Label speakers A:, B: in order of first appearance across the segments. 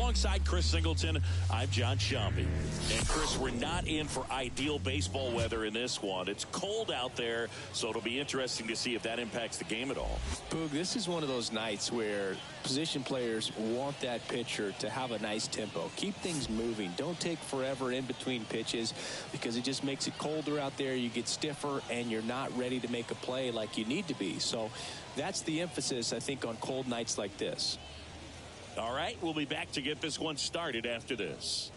A: Alongside Chris Singleton, I'm John Shambi. And Chris, we're not in for ideal baseball weather in this one. It's cold out there, so it'll be interesting to see if that impacts the game at all.
B: Boog, this is one of those nights where position players want that pitcher to have a nice tempo. Keep things moving. Don't take forever in between pitches because it just makes it colder out there. You get stiffer and you're not ready to make a play like you need to be. So that's the emphasis, I think, on cold nights like this.
A: All right, we'll be back to get this one started after this.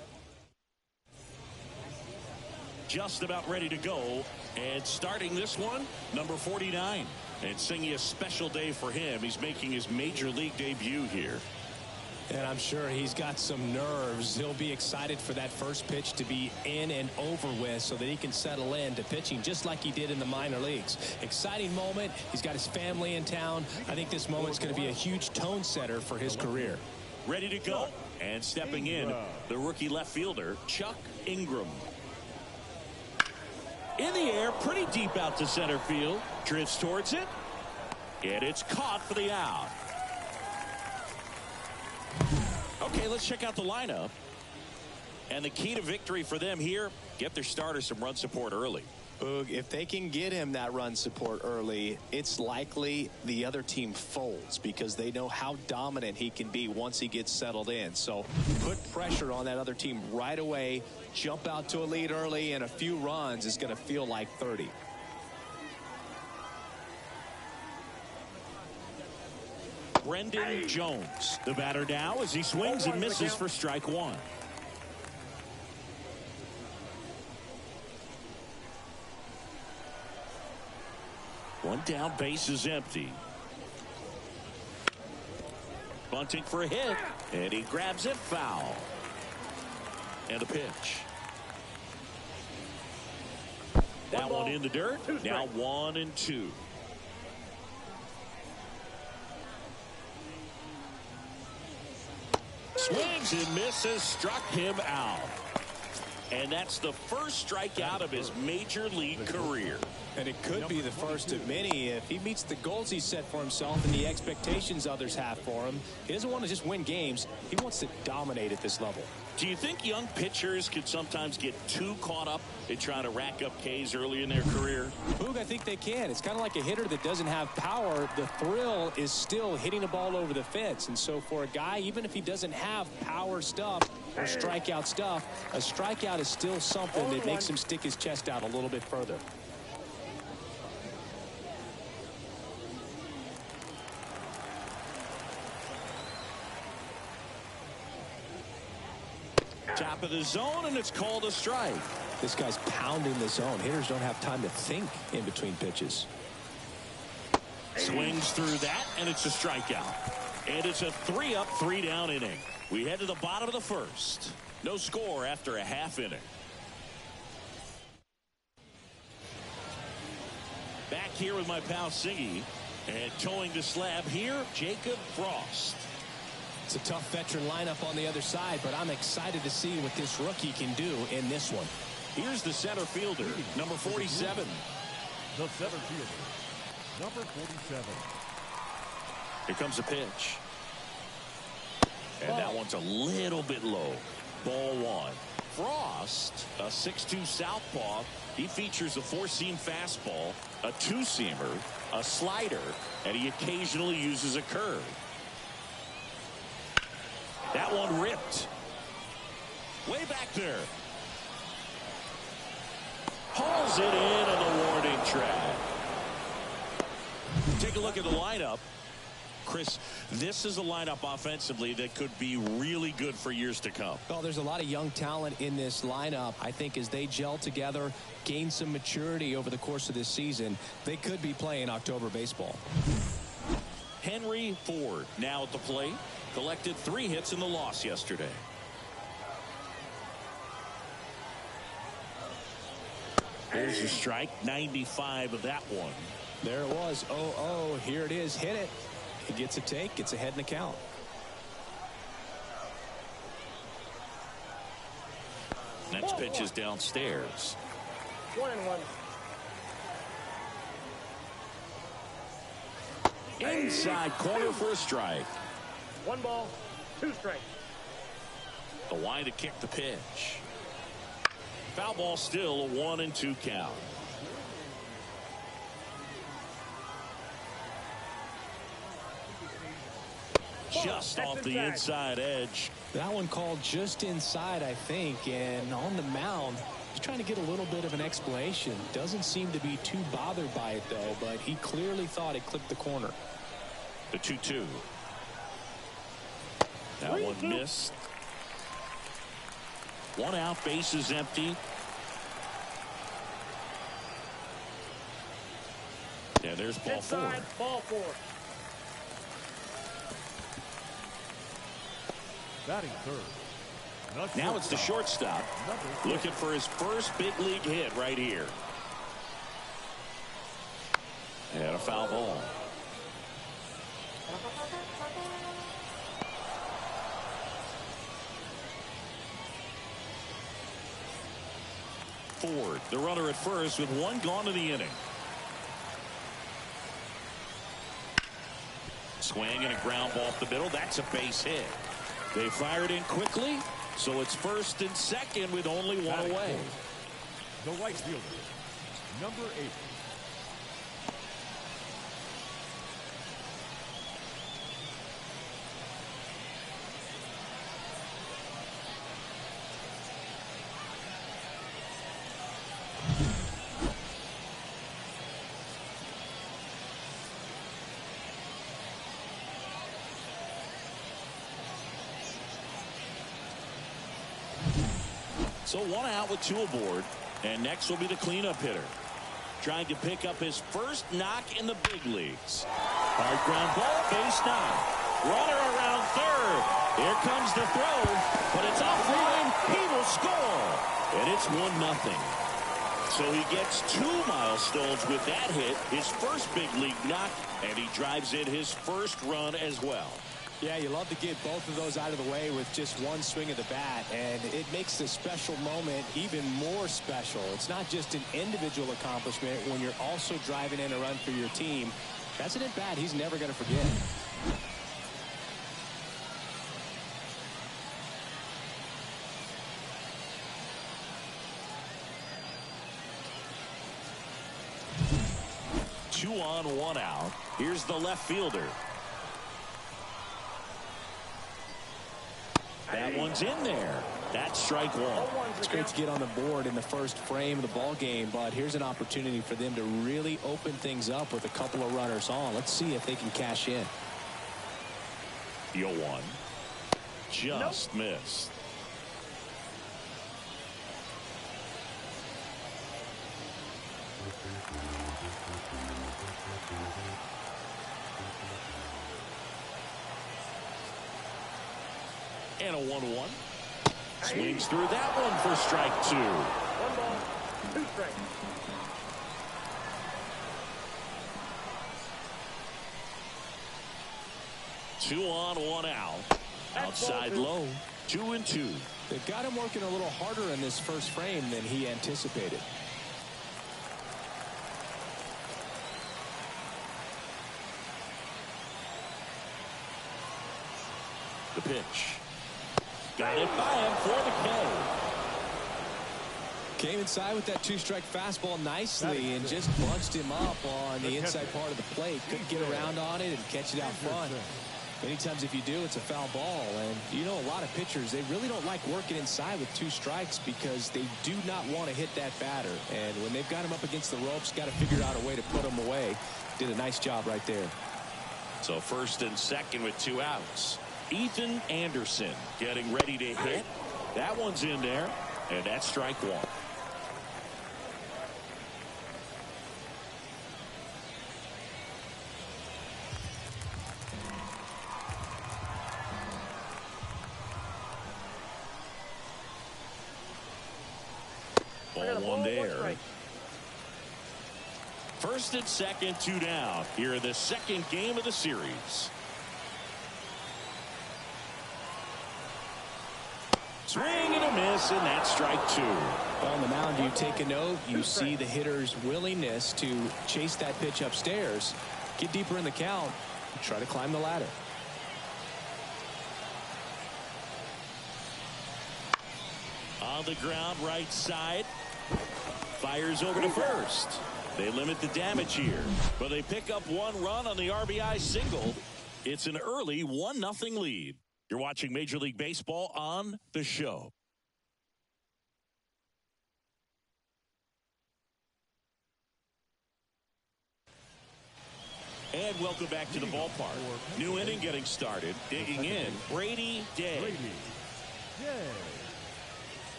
A: Just about ready to go. And starting this one, number 49. And singing a special day for him. He's making his major league debut here.
B: And I'm sure he's got some nerves. He'll be excited for that first pitch to be in and over with so that he can settle into pitching just like he did in the minor leagues. Exciting moment. He's got his family in town. I think this moment's going to be a huge tone setter for his career.
A: Ready to go. And stepping in, the rookie left fielder, Chuck Ingram. In the air, pretty deep out to center field. Drifts towards it. And it's caught for the out. Okay, let's check out the lineup. And the key to victory for them here, get their starter some run support early.
B: Boog, if they can get him that run support early, it's likely the other team folds because they know how dominant he can be once he gets settled in. So put pressure on that other team right away. Jump out to a lead early, and a few runs is going to feel like 30.
A: Brendan Jones, the batter now as he swings and misses for strike one. One down, base is empty. Bunting for a hit, and he grabs it foul. And a pitch. That one in the dirt. Now 1-2. Swings and misses, struck him out. And that's the first strikeout of his major league career.
B: And it could be the first of many if he meets the goals he set for himself and the expectations others have for him. He doesn't want to just win games. He wants to dominate at this level.
A: Do you think young pitchers can sometimes get too caught up in trying to rack up Ks early in their career?
B: Boog, I think they can. It's kind of like a hitter that doesn't have power. The thrill is still hitting the ball over the fence. And so for a guy, even if he doesn't have power stuff or strikeout stuff, a strikeout is still something that makes him stick his chest out a little bit further.
A: Top of the zone, and it's called a strike.
B: This guy's pounding the zone. Hitters don't have time to think in between pitches.
A: Swings through that, and it's a strikeout. And it's a 3-up, 3-down inning. We head to the bottom of the first. No score after a half inning. Back here with my pal Siggy. And towing the slab here, Jacob Frost.
B: It's a tough veteran lineup on the other side, but I'm excited to see what this rookie can do in this one.
A: Here's the center fielder, number 47.
C: The center fielder, number 47.
A: Here comes a pitch. And that one's a little bit low. Ball one. Frost, a 6'2 southpaw. He features a four-seam fastball, a two-seamer, a slider, and he occasionally uses a curve. That one ripped. Way back there. Hauls it in on the warning track. Take a look at the lineup. Chris, this is a lineup offensively that could be really good for years to come.
B: Well, there's a lot of young talent in this lineup. I think as they gel together, gain some maturity over the course of this season, they could be playing October baseball.
A: Henry Ford now at the plate. Collected 3 hits in the loss yesterday. There's a strike, 95 of that one.
B: There it was. 0-0. Here it is. Hit it. He gets a take. Gets ahead in the count.
A: Next pitch is downstairs.
D: 1-1.
A: Inside corner for a strike.
D: 1 ball, 2 strikes.
A: The line to kick the pitch. Foul ball, still a 1-2 count. Just off the inside edge.
B: That one called just inside, I think, and on the mound, he's trying to get a little bit of an explanation. Doesn't seem to be too bothered by it, though, but he clearly thought it clipped the corner.
A: The 2-2. That one missed. One out, base is empty. Yeah, there's ball four.
C: Ball four. Batting third.
A: Now it's the shortstop looking for his first big league hit right here. And a foul ball. Ford, the runner at first with one gone in the inning. Swing and a ground ball off the middle. That's a base hit. They fired in quickly, so it's first and second with only one away.
C: The right fielder, number 8.
A: So one out with two aboard, and next will be the cleanup hitter, trying to pick up his first knock in the big leagues. Hard ground ball, base knock. Runner around third. Here comes the throw, but it's offline. He will score, and it's 1-0. So he gets 2 milestones with that hit, his first big league knock, and he drives in his first run as well.
B: Yeah, you love to get both of those out of the way with just one swing of the bat, and it makes the special moment even more special. It's not just an individual accomplishment when you're also driving in a run for your team. That's an at-bat he's never going to forget.
A: Two on, one out. Here's the left fielder. That one's in there. That's strike one.
B: It's great to get on the board in the first frame of the ball game, but here's an opportunity for them to really open things up with a couple of runners on. Let's see if they can cash in.
A: The 0-1. Just missed. And a 1-1. Swings through that one for strike 2.
C: 1 ball, 2 strikes.
A: Two on, one out. Outside low. 2-2.
B: They've got him working a little harder in this first frame than he anticipated.
A: The pitch. Got it by him for the K.
B: Came inside with that 2-strike fastball nicely and just bunched him up on the inside part of the plate. Couldn't get around on it and catch it out front. Many times if you do, it's a foul ball. And you know, a lot of pitchers, they really don't like working inside with 2 strikes because they do not want to hit that batter. And when they've got him up against the ropes, got to figure out a way to put him away. Did a nice job right there.
A: So first and second with 2 outs. Ethan Anderson getting ready to hit. That one's in there, and that's strike 1. Ball 1 there. First and second, 2 down. Here in the second game of the series. Swing and a miss, and that's strike 2.
B: On the mound, you take a note. You see the hitter's willingness to chase that pitch upstairs, get deeper in the count, and try to climb the ladder.
A: On the ground, right side. Fires over to first. They limit the damage here, but they pick up one run on the RBI single. It's an early 1-0 lead. You're watching Major League Baseball on The Show. And welcome back to the ballpark. New inning getting started. Digging in, Brady Day.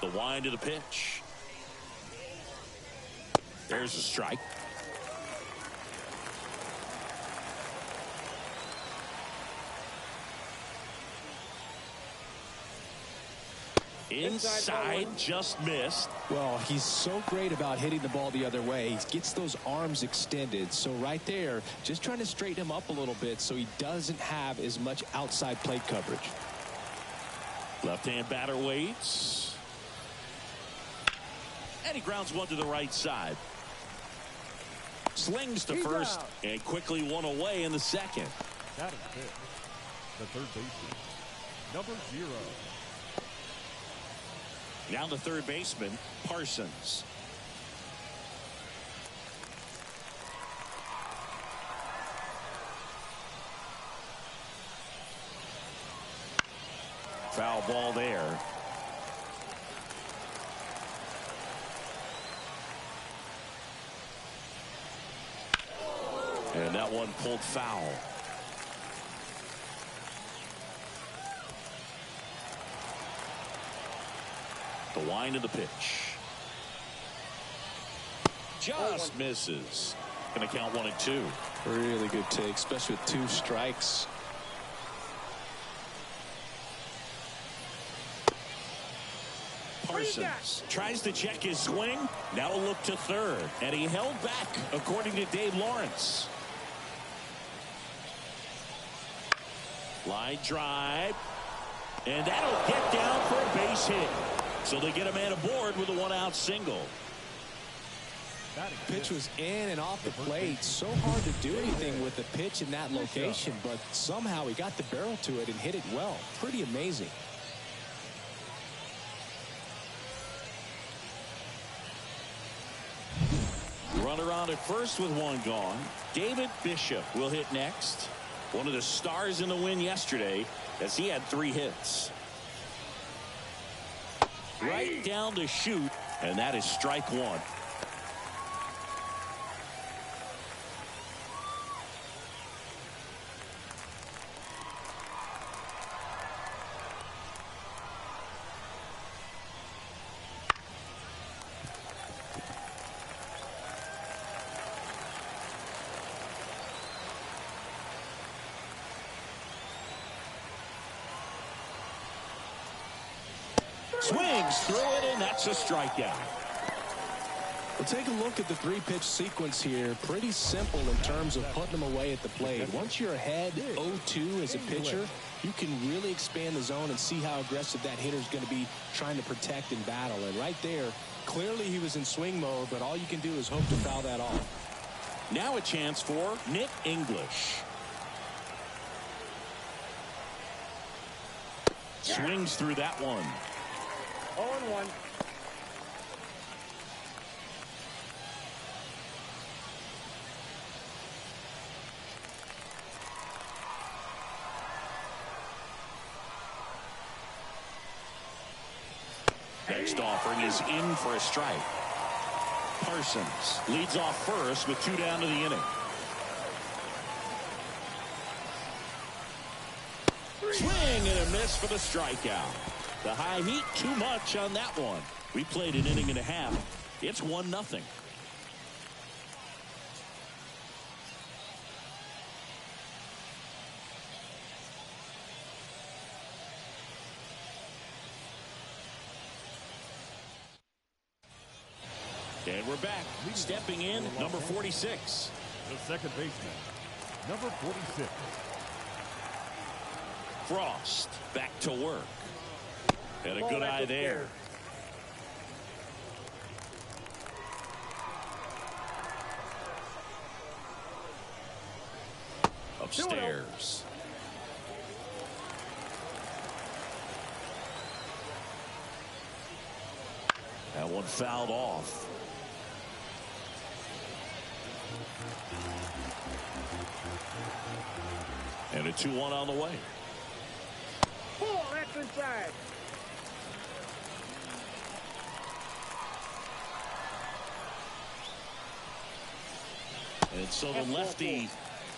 A: The wind of the pitch. There's a strike. Inside, just missed.
B: Well, he's so great about hitting the ball the other way. He gets those arms extended. So right there, just trying to straighten him up a little bit so he doesn't have as much outside plate coverage.
A: Left-hand batter waits. And he grounds one to the right side. Slings to first and quickly one away in the second.
C: That is it. The third baseman, number 0.
A: Now the third baseman, Parsons. Foul ball there. And that one pulled foul. The wind of the pitch. Just misses. Going to count 1-2.
B: Really good take, especially with 2 strikes.
A: Parsons tries to check his swing. Now a look to third. And he held back, according to Dave Lawrence. Line drive. And that'll get down for a base hit. So they get a man aboard with a 1-out single.
B: Pitch was in and off the plate. So hard to do anything with the pitch in that location, but somehow he got the barrel to it and hit it well. Pretty amazing.
A: Runner on at first with one gone. David Bishop will hit next. One of the stars in the win yesterday, as he had 3 hits. Right down to shoot, and that is strike 1. Swings through it, and that's a strikeout.
B: Well, take a look at the 3-pitch sequence here. Pretty simple in terms of putting them away at the plate. Once you're ahead 0-2 as a pitcher, you can really expand the zone and see how aggressive that hitter's going to be trying to protect and battle. And right there, clearly he was in swing mode, but all you can do is hope to foul that off.
A: Now a chance for Nick English. Swings through that one.
D: 0-1.
A: Next offering is in for a strike. Parsons leads off first with 2 down to the inning. Swing and a miss for the strikeout. The high heat, too much on that one. We played an inning and a half. It's 1-0. And we're back. Stepping in, number 46.
C: The second baseman, number 46.
A: Frost back to work. And a good eye there. upstairs. That one fouled off. And a 2-1 on the way.
D: Oh, that's inside.
A: And so the lefty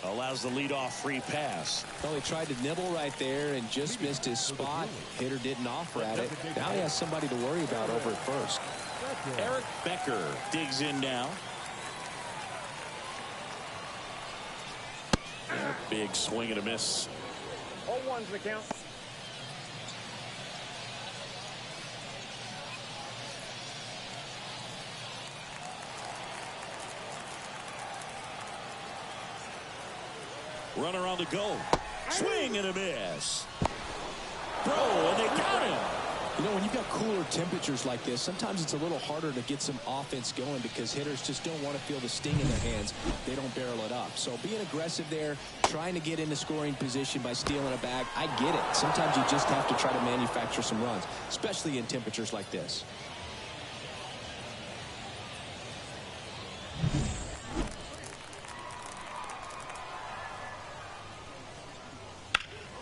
A: allows the leadoff free pass.
B: Well, he tried to nibble right there and just missed his spot. Hitter didn't offer at it. Now he has somebody to worry about over at first.
A: Eric Becker digs in now. Big swing and a miss.
D: 0-1's the count.
A: Runner on the go. Swing and a miss. Throw, and they got him.
B: You know, when you've got cooler temperatures like this, sometimes it's a little harder to get some offense going because hitters just don't want to feel the sting in their hands. They don't barrel it up. So being aggressive there, trying to get into scoring position by stealing a bag, I get it. Sometimes you just have to try to manufacture some runs, especially in temperatures like this.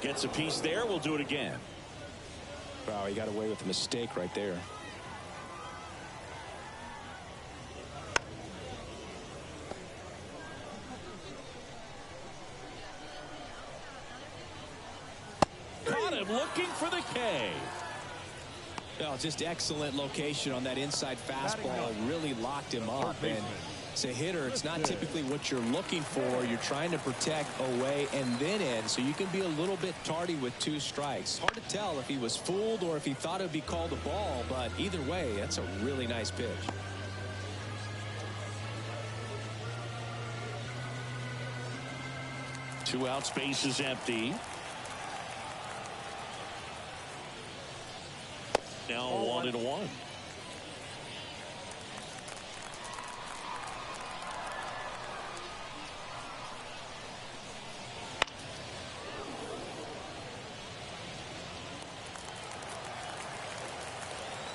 A: Gets a piece there. We'll do it again.
B: Wow, he got away with a mistake right there.
A: Caught him looking for the K.
B: Oh, just excellent location on that inside fastball. Really locked him up. And as a hitter, it's not typically what you're looking for. You're trying to protect away and then in, so you can be a little bit tardy with 2 strikes. Hard to tell if he was fooled or if he thought it would be called a ball, but either way, that's a really nice pitch.
A: Two out, space is empty. Now 1-1.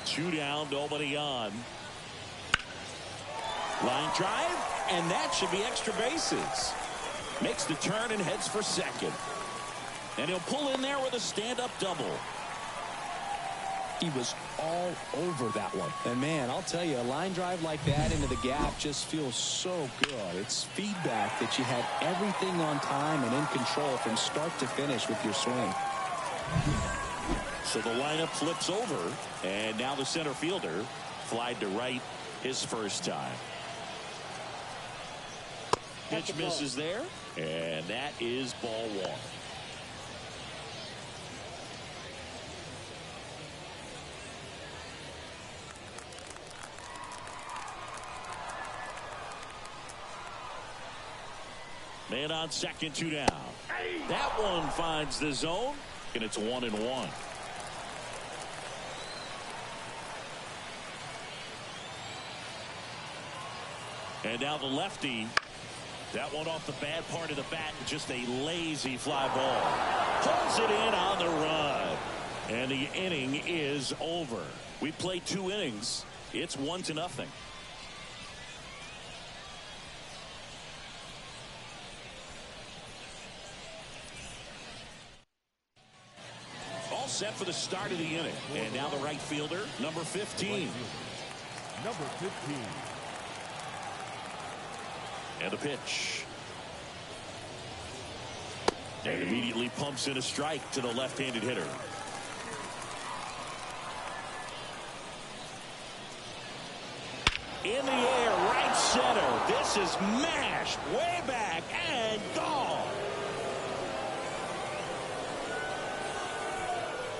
A: Two down, nobody on. Line drive, and that should be extra bases. Makes the turn and heads for second. And he'll pull in there with a stand-up double.
B: He was all over that one. And man, I'll tell you, a line drive like that into the gap just feels so good. It's feedback that you had everything on time and in control from start to finish with your swing.
A: So the lineup flips over, and now the center fielder flied to right his first time. Pitch misses there, and that is ball 1. Man on second, 2 down. That one finds the zone, and it's 1-1. And now the lefty. That one off the bad part of the bat. Just a lazy fly ball. Pulls it in on the run. And the inning is over. We played 2 innings. It's 1-0. All set for the start of the inning. And now the right fielder, number 15.
C: Number 15.
A: And a pitch. And immediately pumps in a strike to the left-handed hitter. In the air, right center. This is mashed way back and gone.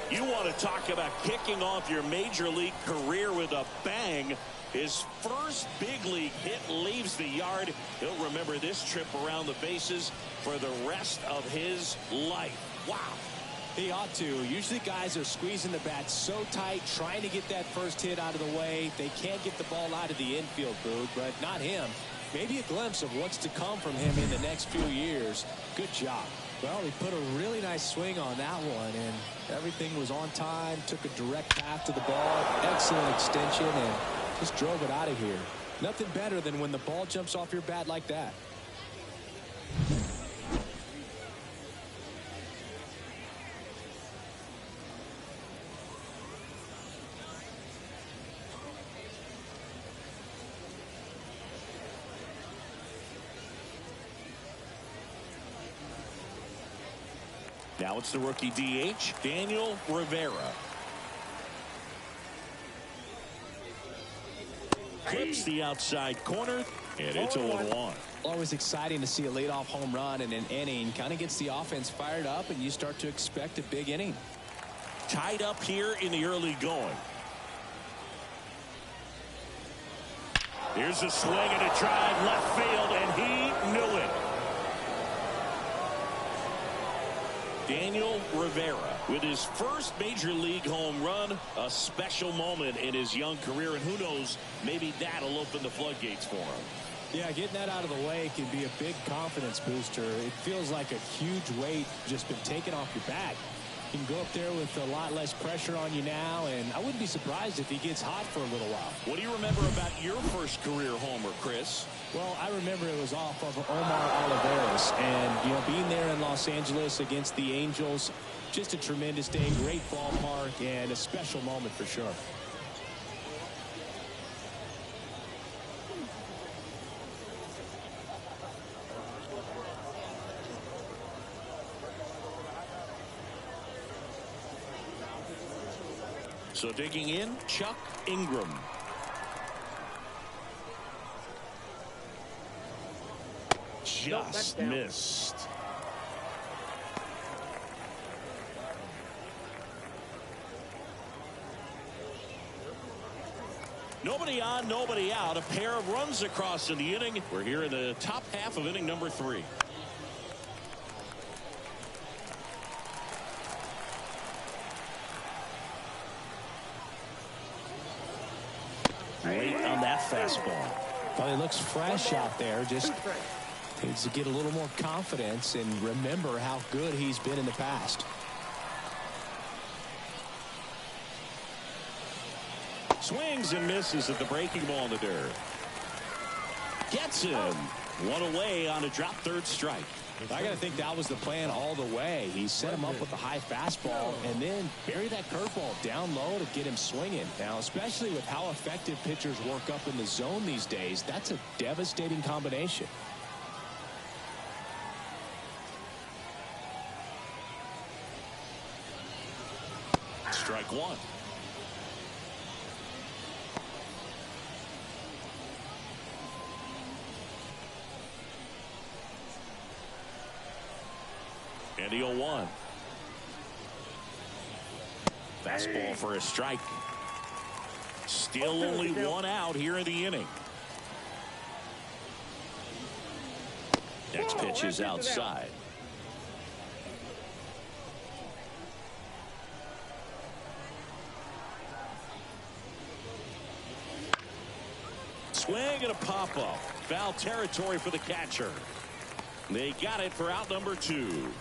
A: You want to talk about kicking off your major league career with a bang. His first big league hit leaves the yard. He'll remember this trip around the bases for the rest of his life. Wow.
B: He ought to. Usually guys are squeezing the bat so tight, trying to get that first hit out of the way. They can't get the ball out of the infield, Boog, but not him. maybe a glimpse of what's to come from him in the next few years. Good job.
E: Well, he put a really nice swing on that one, and everything was on time, took a direct path to the ball, excellent extension, and just drove it out of here. Nothing better than when the ball jumps off your bat like that.
A: Now it's the rookie DH, Daniel Rivera. Clips the outside corner, and it's a 1-1.
E: Always exciting to see a leadoff home run in an inning. Kind of gets the offense fired up, and you start to expect a big inning.
A: Tied up here in the early going. Here's a swing and a drive left field, and he knew it. Daniel Rivera with his first major league home run, a special moment in his young career, and who knows, maybe that'll open the floodgates for him.
E: Yeah, getting that out of the way can be a big confidence booster. It feels like a huge weight just been taken off your back. You can go up there with a lot less pressure on you now, and I wouldn't be surprised if he gets hot for a little while.
A: What do you remember about your first career homer, Chris?
E: Well, I remember it was off of Omar Oliveras, and being there in Los Angeles against the Angels, just a tremendous day, great ballpark, and a special moment for sure.
A: So digging in, Chuck Ingram. Just missed. Nobody on, nobody out. A pair of runs across in the inning. We're here in the top half of inning number 3. Late on that fastball.
E: Well, he looks fresh out there. Just needs to get a little more confidence and remember how good he's been in the past.
A: Swings and misses at the breaking ball in the dirt. Gets him. One away on a drop third strike.
E: I got to think that was the plan all the way. He set him up with a high fastball and then bury that curveball down low to get him swinging. Now, especially with how effective pitchers work up in the zone these days, that's a devastating combination.
A: Strike one. And the 0-1. Fastball for a strike. Still only one out here in the inning. Next pitch is outside. Swing and a pop-up. Foul territory for the catcher. They got it for out number 2.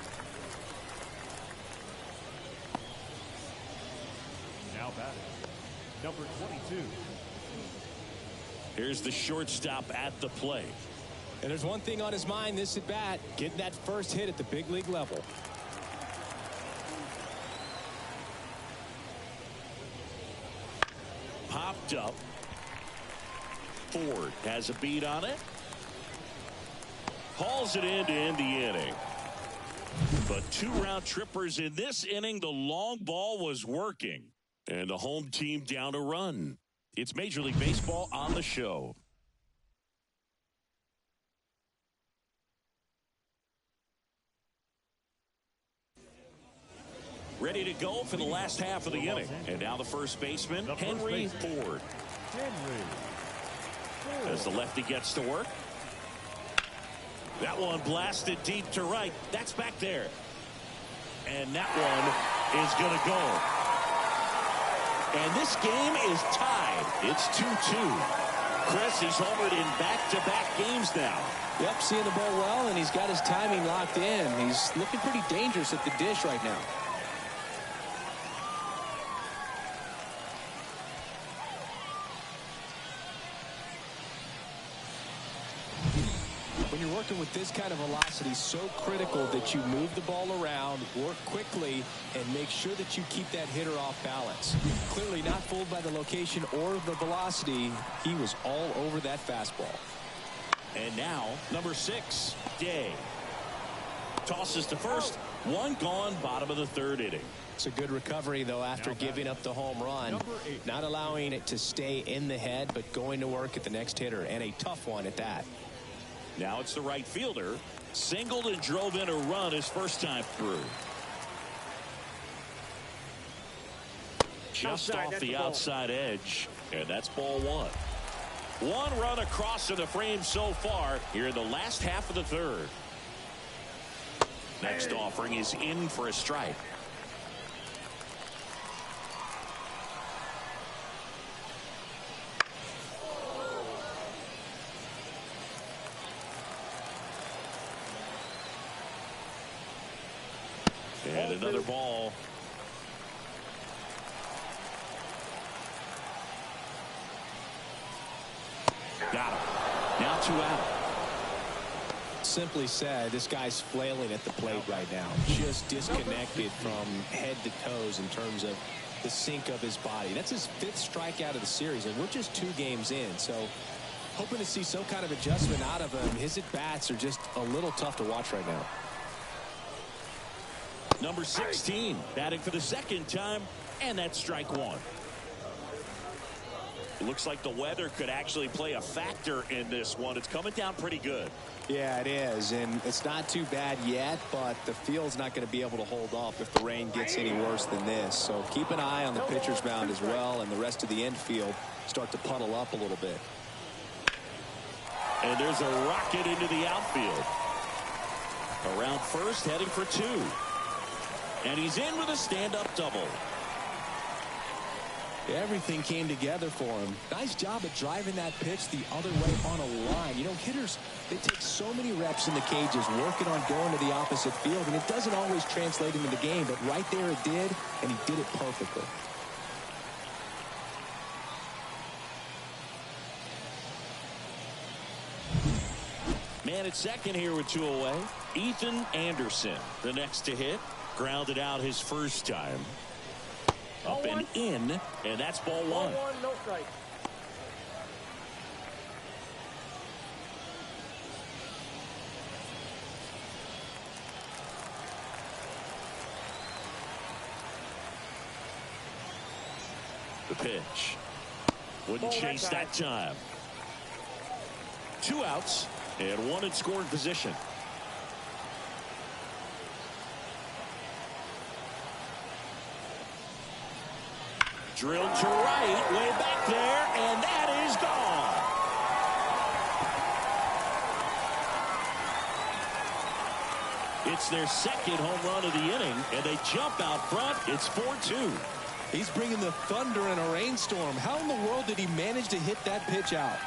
C: Now batting, number 22.
A: Here's the shortstop at the plate.
E: And there's one thing on his mind this at bat, getting that first hit at the big league level.
A: Popped up. Ford has a beat on it. Hauls it in to end the inning. But 2 round trippers in this inning. The long ball was working. And the home team down a run. It's Major League Baseball on the show. Ready to go for the last half of the inning. And now the first baseman, Henry Ford. As the lefty gets to work. That one blasted deep to right. That's back there. And that one is going to go. And this game is tied. It's 2-2. Chris, he's homered in back-to-back games now.
B: Yep, seeing the ball well, and he's got his timing locked in. He's looking pretty dangerous at the dish right now. When you're working with this kind of velocity, so critical that you move the ball around, work quickly, and make sure that you keep that hitter off balance. Clearly not fooled by the location or the velocity. He was all over that fastball.
A: And now, number 6, Day. Tosses to first. One gone, bottom of the third inning.
B: It's a good recovery, though, after giving up the home run. Not allowing it to stay in the head, but going to work at the next hitter, and a tough one at that.
A: Now it's the right fielder. Singled and drove in a run his first time through. Just off the outside edge. And that's ball 1. One run across in the frame so far here in the last half of the third. Next offering is in for a strike. And another ball. Got him. Now 2 out.
B: Simply said, this guy's flailing at the plate right now. Just disconnected from head to toes in terms of the sink of his body. That's his 5th strikeout of the series, and we're just 2 games in. So hoping to see some kind of adjustment out of him. His at-bats are just a little tough to watch right now.
A: Number 16 batting for the second time, and that's strike 1. Looks like the weather could actually play a factor in this one. It's coming down pretty good.
B: Yeah, it is, and it's not too bad yet, but the field's not going to be able to hold off if the rain gets any worse than this. So keep an eye on the pitcher's mound as well, and the rest of the infield start to puddle up a little bit.
A: And there's a rocket into the outfield. Around first, heading for 2. And he's in with a stand-up double.
B: Everything came together for him. Nice job of driving that pitch the other way on a line. You know, hitters, they take so many reps in the cages working on going to the opposite field, and it doesn't always translate into the game, but right there it did, and he did it perfectly.
A: Man at second here with 2 away. Ethan Anderson, the next to hit. Grounded out his first time. Up and in, and that's ball 1.
D: Ball 1, no strike.
A: The pitch. Wouldn't chase that time. 2 outs and 1 in scoring position. Drilled to right, way back there, and that is gone. It's their second home run of the inning, and they jump out front. It's 4-2.
B: He's bringing the thunder in a rainstorm. How in the world did he manage to hit that pitch out?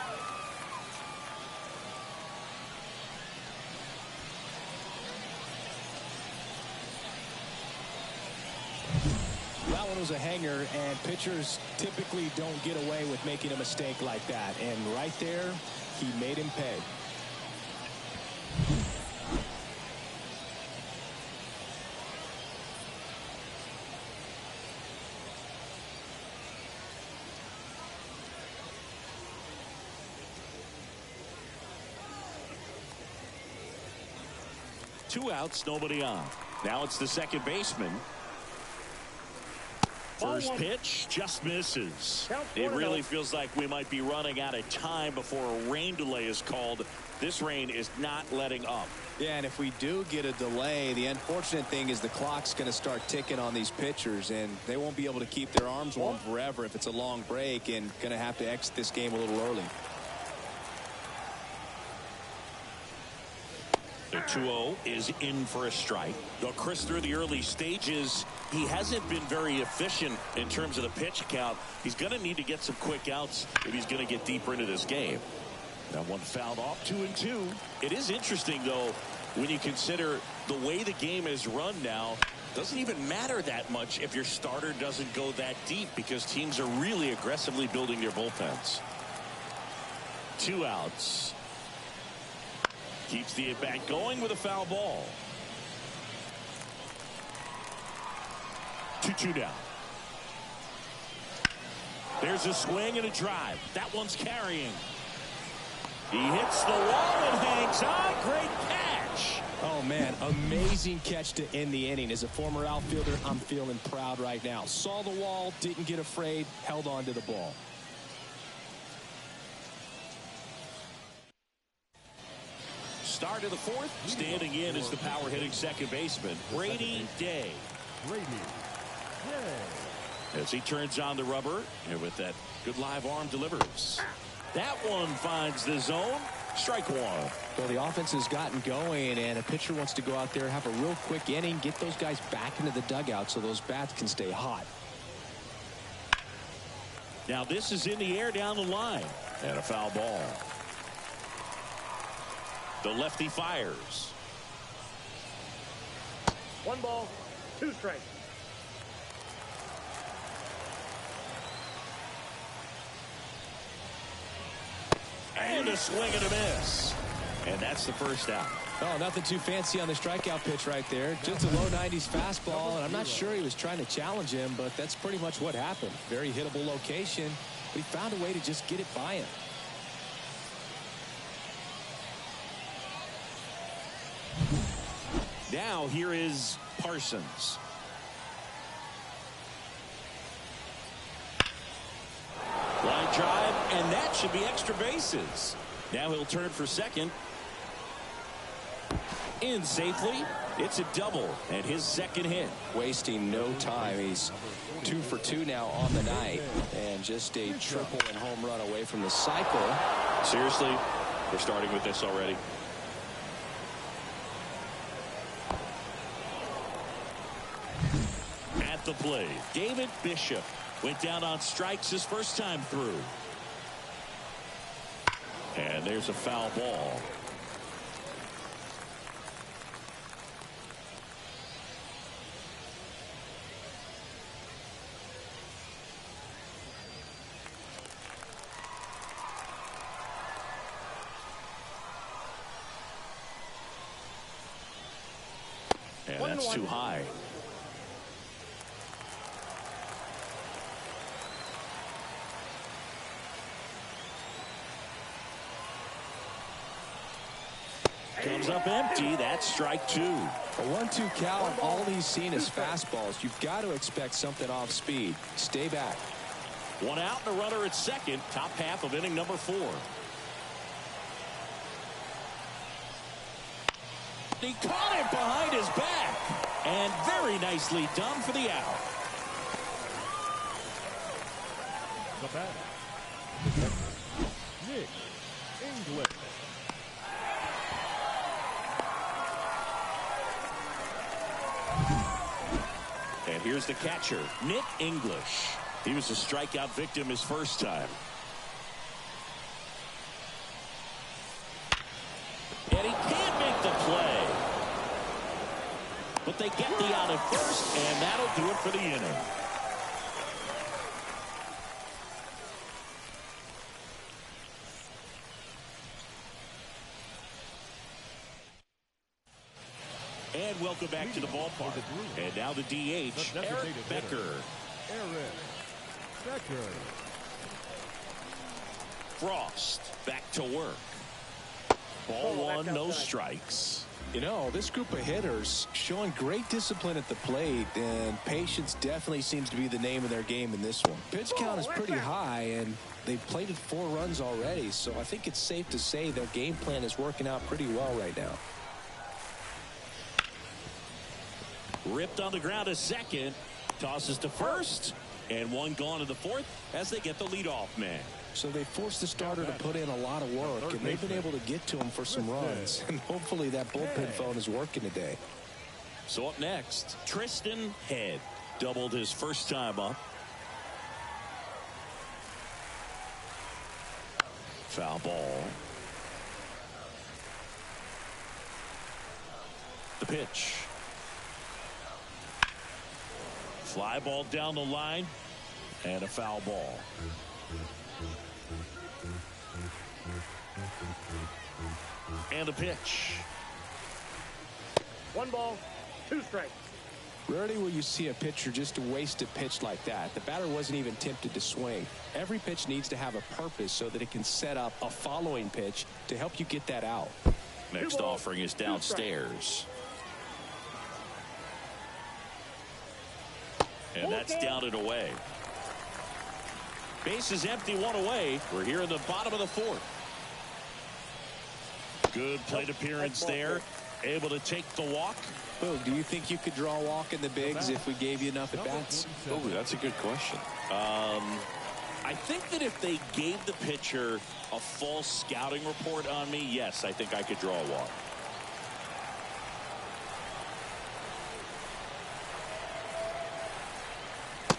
B: That one was a hanger, and pitchers typically don't get away with making a mistake like that. And right there, he made him pay.
A: Two outs, nobody on. Now it's the second baseman. First pitch just misses. It really feels like we might be running out of time before a rain delay is called. This rain is not letting up.
B: Yeah, and if we do get a delay, the unfortunate thing is the clock's going to start ticking on these pitchers, and they won't be able to keep their arms warm forever if it's a long break, and going to have to exit this game a little early.
A: The 2-0 is in for a strike. Though Chris, through the early stages, he hasn't been very efficient in terms of the pitch count. He's going to need to get some quick outs if he's going to get deeper into this game. That one fouled off, 2-2. It is interesting, though, when you consider the way the game is run now. Doesn't even matter that much if your starter doesn't go that deep, because teams are really aggressively building their bullpens. 2 outs. Keeps the at-bat going with a foul ball. 2-2 now. There's a swing and a drive. That one's carrying. He hits the wall and hangs on. Great catch.
E: Oh, man, amazing catch to end the inning. As a former outfielder, I'm feeling proud right now. Saw the wall, didn't get afraid, held on to the ball.
A: Start of the 4th. Standing in is the power hitting second baseman, Brady Day. As he turns on the rubber, and with that good live arm delivers. That one finds the zone. Strike 1.
E: Well, the offense has gotten going, and a pitcher wants to go out there, have a real quick inning, get those guys back into the dugout so those bats can stay hot.
A: Now this is in the air down the line, and a foul ball. The lefty fires.
D: 1 ball, 2 strikes.
A: And a swing and a miss. And that's the first out.
E: Oh, nothing too fancy on the strikeout pitch right there. Just a low 90s fastball, and I'm not sure he was trying to challenge him, but that's pretty much what happened. Very hittable location, but he found a way to just get it by him.
A: Now here is Parsons. Line drive, and that should be extra bases. Now he'll turn for second. In safely. It's a double, and his second hit.
B: Wasting no time. He's 2 for 2 now on the night, and just a triple and home run away from the cycle.
A: Seriously, we're starting with this already. At the plate, David Bishop went down on strikes his first time through. And there's a foul ball. And that's too high. Comes up empty. That's strike 2.
E: A 1-2 count. All he's seen is fastballs. You've got to expect something off speed. Stay back.
A: 1 out and a runner at second. Top half of inning number 4. He caught it behind his back. And very nicely done for the out.
C: The batter, Nick English.
A: And here's the catcher, Nick English. He was a strikeout victim his first time. And he can't make the play. But they get the out at first, and that'll do it for the inning. And welcome back to the ballpark. And now the DH, Eric Becker. Frost back to work. Ball 1, no strikes.
E: You know, this group of hitters showing great discipline at the plate, and patience definitely seems to be the name of their game in this one. Pitch count is pretty high, and they've plated 4 runs already, so I think it's safe to say their game plan is working out pretty well right now.
A: Ripped on the ground to second. Tosses to first. And 1 gone in the 4th as they get the leadoff man.
E: So they forced the starter to put in a lot of work, and they've been able to get to him for some runs. And hopefully that bullpen phone is working today.
A: So up next, Tristan Head. Doubled his first time up. Foul ball. The pitch. Fly ball down the line. And a foul ball. And a pitch.
D: 1 ball, 2 strikes.
B: Rarely will you see a pitcher just waste a pitch like that. The batter wasn't even tempted to swing. Every pitch needs to have a purpose so that it can set up a following pitch to help you get that out.
A: Next offering is downstairs. And that's down and away. Base is empty, 1 away. We're here in the bottom of the 4th. Good plate appearance there. Able to take the walk.
B: Boog, do you think you could draw a walk in the bigs if we gave you enough at-bats?
A: Oh, that's a good question. I think that if they gave the pitcher a full scouting report on me, yes, I think I could draw a walk.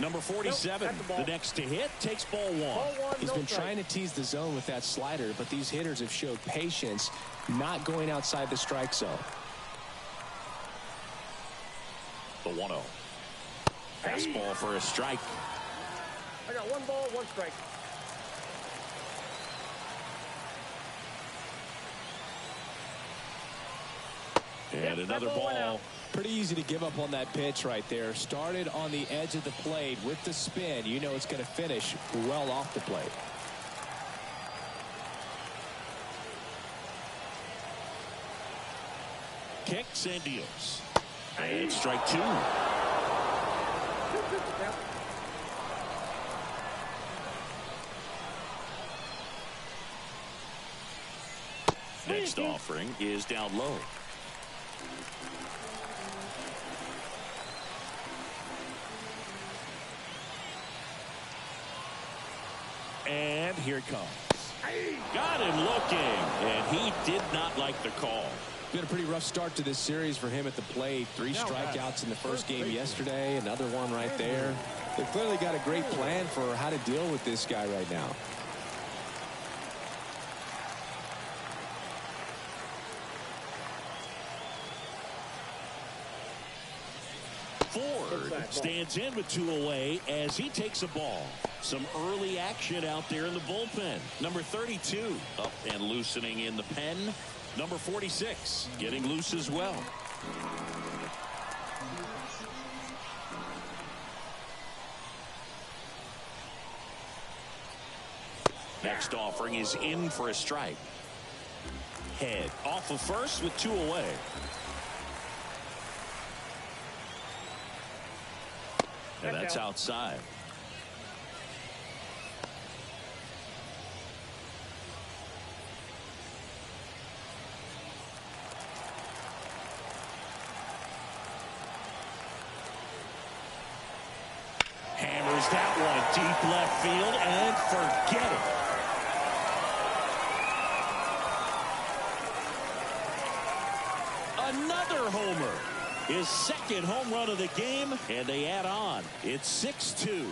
A: Number 47, the next to hit, takes ball 1.
B: He's been trying to tease the zone with that slider, but these hitters have showed patience, not going outside the strike zone.
A: The 1-0. Fastball for a strike.
D: I got 1 ball, 1 strike.
A: And another ball.
B: Pretty easy to give up on that pitch right there. Started on the edge of the plate with the spin. You know it's going to finish well off the plate.
A: Kicks and deals. And strike 2. Next offering is down low. And here it comes. Got him looking, and he did not like the call.
B: Been a pretty rough start to this series for him at the plate. 3 strikeouts in the first game yesterday, another one right there. They've clearly got a great plan for how to deal with this guy right now.
A: Ford stands in with 2 away as he takes a ball. Some early action out there in the bullpen. Number 32 up and loosening in the pen. Number 46 getting loose as well. Next offering is in for a strike. Head off of first with 2 away. And that's outside. Hammers that one deep left field and forget it. Another homer. His second home run of the game, and they add on. It's 6-2.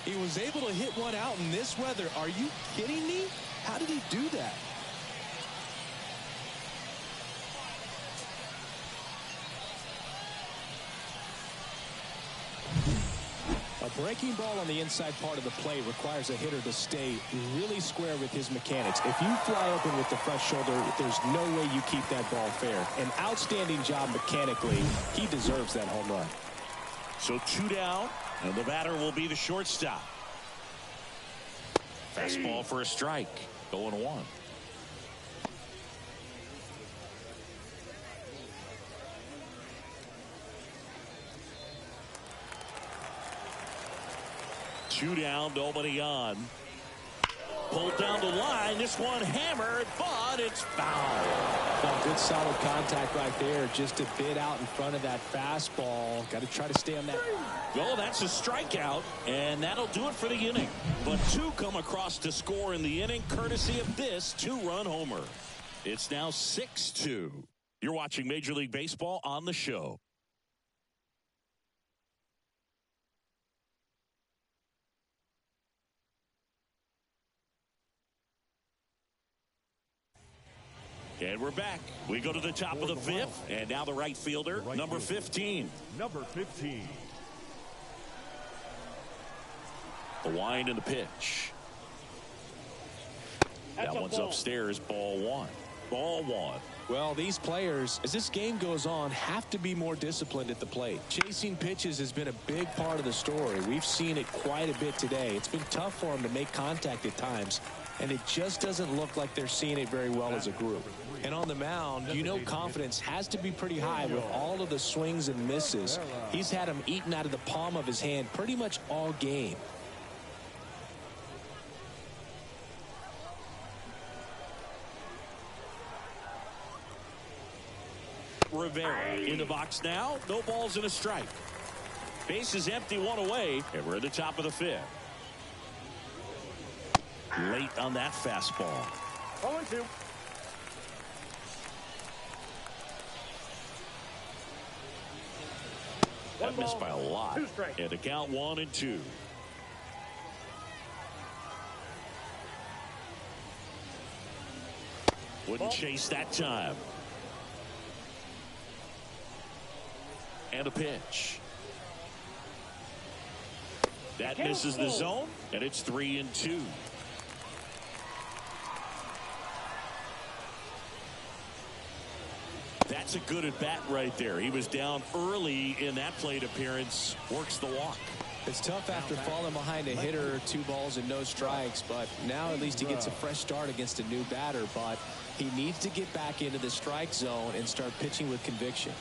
B: He was able to hit one out in this weather. Are you kidding me? How did he do that? A breaking ball on the inside part of the plate requires a hitter to stay really square with his mechanics. If you fly open with the front shoulder, there's no way you keep that ball fair. An outstanding job mechanically. He deserves that home run.
A: So 2 down, and the batter will be the shortstop. Fastball for a strike. 0-1. Two down, nobody on. Pulled down the line. This one hammered, but it's foul.
B: Well, good solid contact right there. Just a bit out in front of that fastball. Got to try to stay on that.
A: Well, that's a strikeout, and that'll do it for the inning. But 2 come across to score in the inning, courtesy of this 2-run homer. It's now 6-2. You're watching Major League Baseball on the show. And we're back. We go to the top of the fifth. And now the right fielder, number 15.
C: Number 15.
A: The wind and the pitch. That one's upstairs, ball one. Ball one.
B: Well, these players, as this game goes on, have to be more disciplined at the plate. Chasing pitches has been a big part of the story. We've seen it quite a bit today. It's been tough for them to make contact at times, and it just doesn't look like they're seeing it very well as a group. And on the mound, you know confidence has to be pretty high with all of the swings and misses. He's had them eaten out of the palm of his hand pretty much all game.
A: Rivera in the box now. No balls and a strike. Base is empty, one away, and we're at the top of the fifth. Late on that fastball.
D: 0-2.
A: That missed by a lot. And the count 1-2. Wouldn't chase that time. And a pitch. That misses the zone, and it's 3-2. That's a good at bat right there. He was down early in that plate appearance. Works the walk.
B: It's tough after falling behind a hitter, 2 balls and no strikes, but now at least he gets a fresh start against a new batter. But he needs to get back into the strike zone and start pitching with conviction.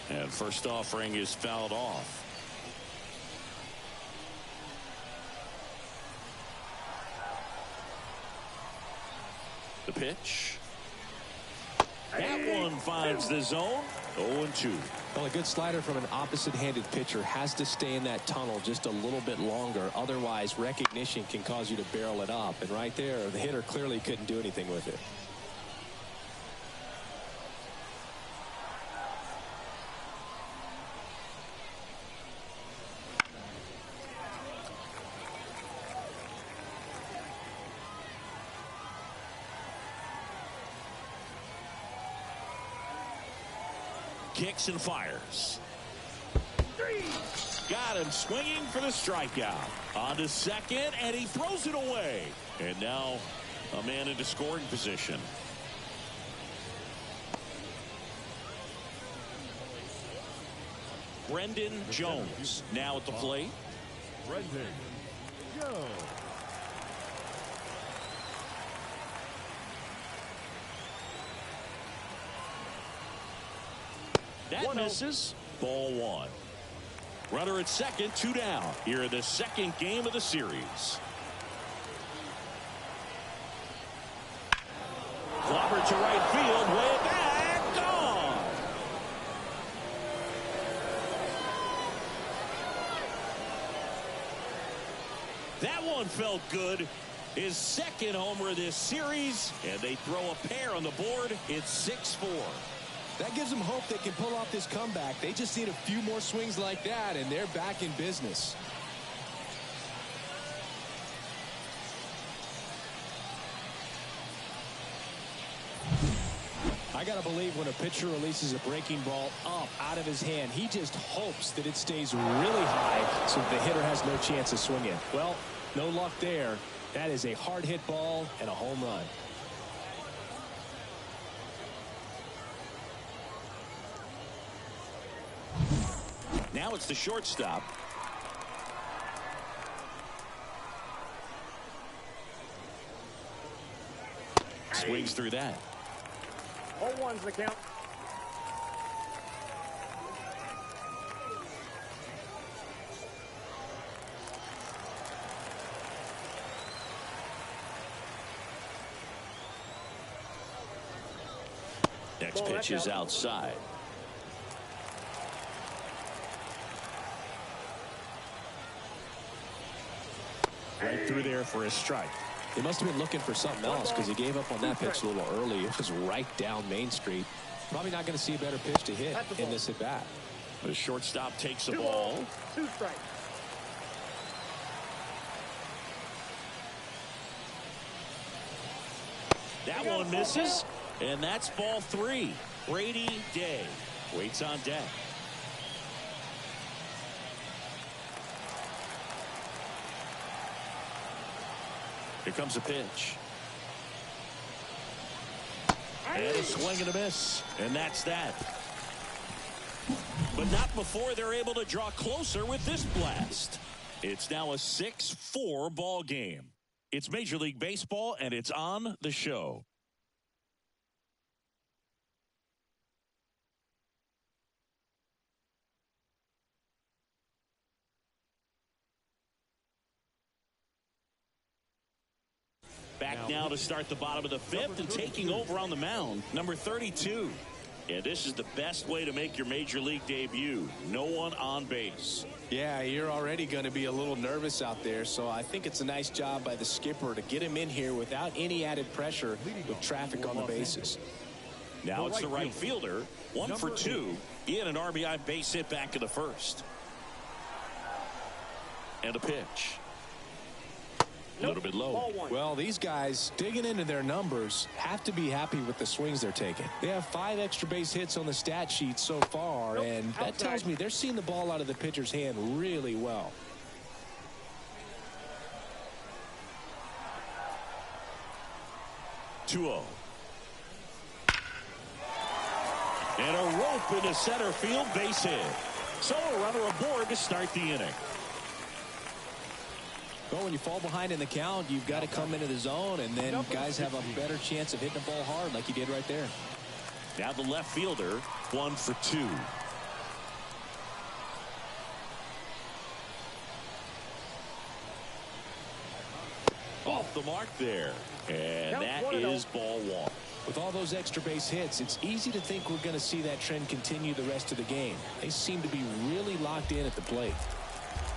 A: And first offering is fouled off. The pitch. That one finds the zone. 0-2.
B: Well, a good slider from an opposite-handed pitcher has to stay in that tunnel just a little bit longer. Otherwise, recognition can cause you to barrel it up. And right there, the hitter clearly couldn't do anything with it.
A: Kicks and fires. Got him swinging for the strikeout. On to second, and he throws it away. And now a man into scoring position. Brendan Jones now at the plate.
C: Brendan Jones.
A: That misses. Ball one. Runner at second, 2 down. Here in the second game of the series. Clobber to right field, way back, gone. That one felt good. His second homer of this series, and they throw a pair on the board. It's 6-4.
B: That gives them hope they can pull off this comeback. They just need a few more swings like that, and they're back in business. I got to believe when a pitcher releases a breaking ball up out of his hand, he just hopes that it stays really high so the hitter has no chance of swinging. Well, no luck there. That is a hard hit ball and a home run.
A: Now it's the shortstop. Swings through that.
D: 0-1's the count.
A: Next pitch is outside.
B: Right through there for a strike. He must have been looking for something else because he gave up on that pitch a little early. It was right down Main Street. Probably not going to see a better pitch to hit in this at bat.
A: The shortstop takes the ball.
D: 2 strikes.
A: That one misses, and that's ball 3. Brady Day waits on deck. Here comes a pitch. And a swing and a miss. And that's that. But not before they're able to draw closer with this blast. It's now a 6-4 ball game. It's Major League Baseball, and it's on the show. Back now to start the bottom of the 5th, and taking over on the mound, number 32. And this is the best way to make your Major League debut. No one on base.
B: Yeah, you're already going to be a little nervous out there, so I think it's a nice job by the skipper to get him in here without any added pressure with traffic on the bases.
A: Now it's the right fielder, 1 for 2. He had an RBI base hit back in the 1st. And a pitch. A little bit low.
B: Well, these guys digging into their numbers have to be happy with the swings they're taking. They have 5 extra base hits on the stat sheet so far, and that tells me they're seeing the ball out of the pitcher's hand really well.
A: (2-0). And a rope into center field, base hit. So a runner aboard to start the inning.
B: Well, when you fall behind in the count, you've got to come into the zone, and then guys have a better chance of hitting the ball hard like you did right there.
A: Now the left fielder, 1 for 2. Off the mark there. And that is ball 1.
B: With all those extra base hits, it's easy to think we're going to see that trend continue the rest of the game. They seem to be really locked in at the plate.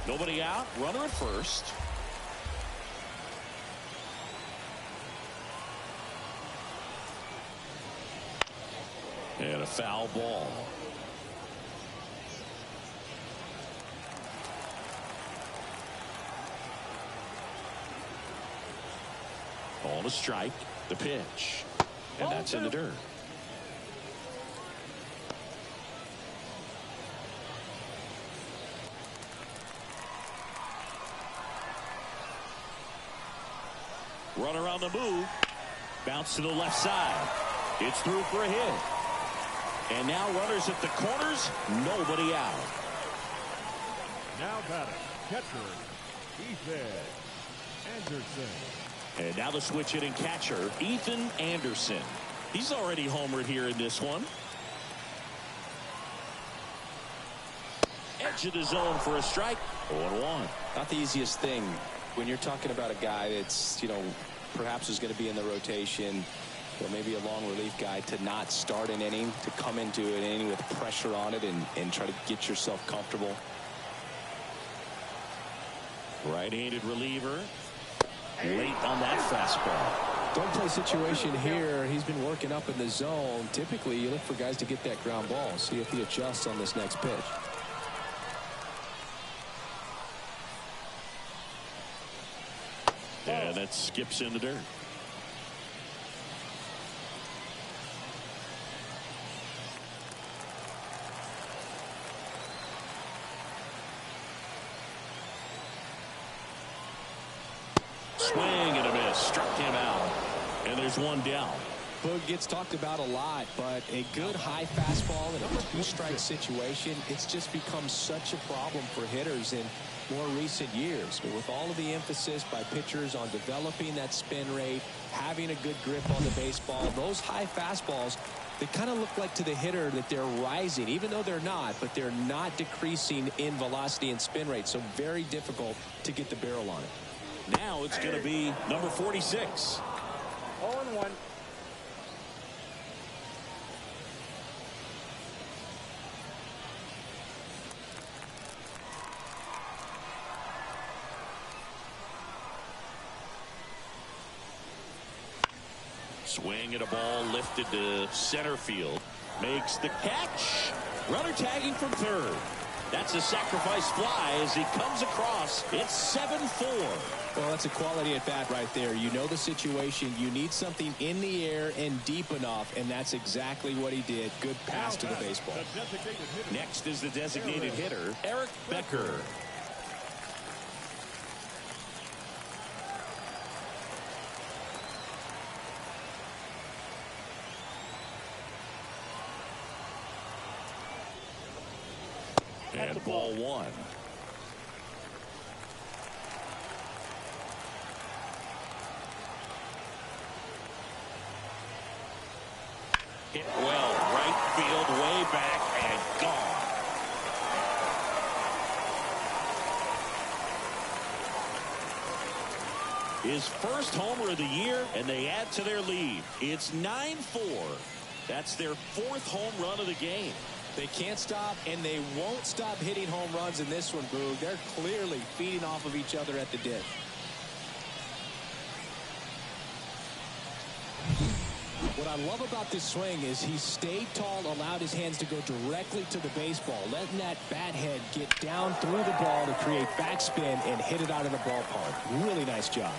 A: Nobody out, runner at first. And a foul ball. On a strike, the pitch. And that's in the dirt. Runner on the move. Bounce to the left side. It's through for a hit. And now runners at the corners. Nobody out.
C: Now batting, catcher, Ethan Anderson.
A: And now the switch hitting catcher, Ethan Anderson. He's already homered here in this one. Edge of the zone for a strike. 0-1.
B: Not the easiest thing when you're talking about a guy that's, perhaps is going to be in the rotation, or maybe a long relief guy, to not start an inning, to come into an inning with pressure on it and try to get yourself comfortable.
A: Right-handed reliever. Late on that fastball.
B: Don't play situation here. He's been working up in the zone. Typically, you look for guys to get that ground ball. See if he adjusts on this next pitch.
A: And that skips in the dirt. Swing and a miss. Struck him out. And there's one down.
B: Boog gets talked about a lot, but a good high fastball in a two-strike situation, it's just become such a problem for hitters in more recent years. But with all of the emphasis by pitchers on developing that spin rate, having a good grip on the baseball, those high fastballs, they kind of look like to the hitter that they're rising, even though they're not, but they're not decreasing in velocity and spin rate. So very difficult to get the barrel on it.
A: Now it's going to be number 46.
D: 0-1.
A: Swing at a ball lifted to center field. Makes the catch. Runner tagging from third. That's a sacrifice fly as he comes across. It's 7-4.
B: Well, that's a quality at bat right there. You know the situation. You need something in the air and deep enough, and that's exactly what he did. Good pass to the baseball.
A: Next is the designated hitter, Eric Becker. And ball one. Hit well, right field, way back, and gone. His first homer of the year, and they add to their lead. It's 9-4. That's their fourth home run of the game.
B: They can't stop, and they won't stop hitting home runs in this one, Boog. They're clearly feeding off of each other at the dish. What I love about this swing is he stayed tall, allowed his hands to go directly to the baseball, letting that bat head get down through the ball to create backspin and hit it out of the ballpark. Really nice job.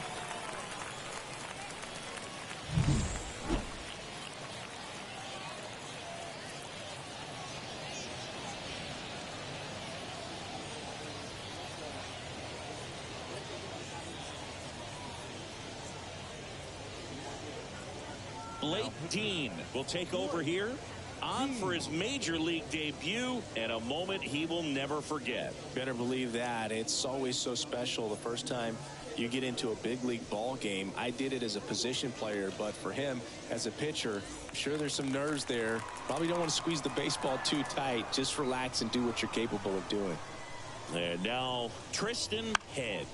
A: Blake Dean will take over here, on for his major league debut, and a moment he will never forget.
B: Better believe that. It's always so special the first time you get into a big league ball game. I did it as a position player, but for him as a pitcher, I'm sure there's some nerves there. Probably don't want to squeeze the baseball too tight. Just relax and do what you're capable of doing.
A: And now Tristan Head.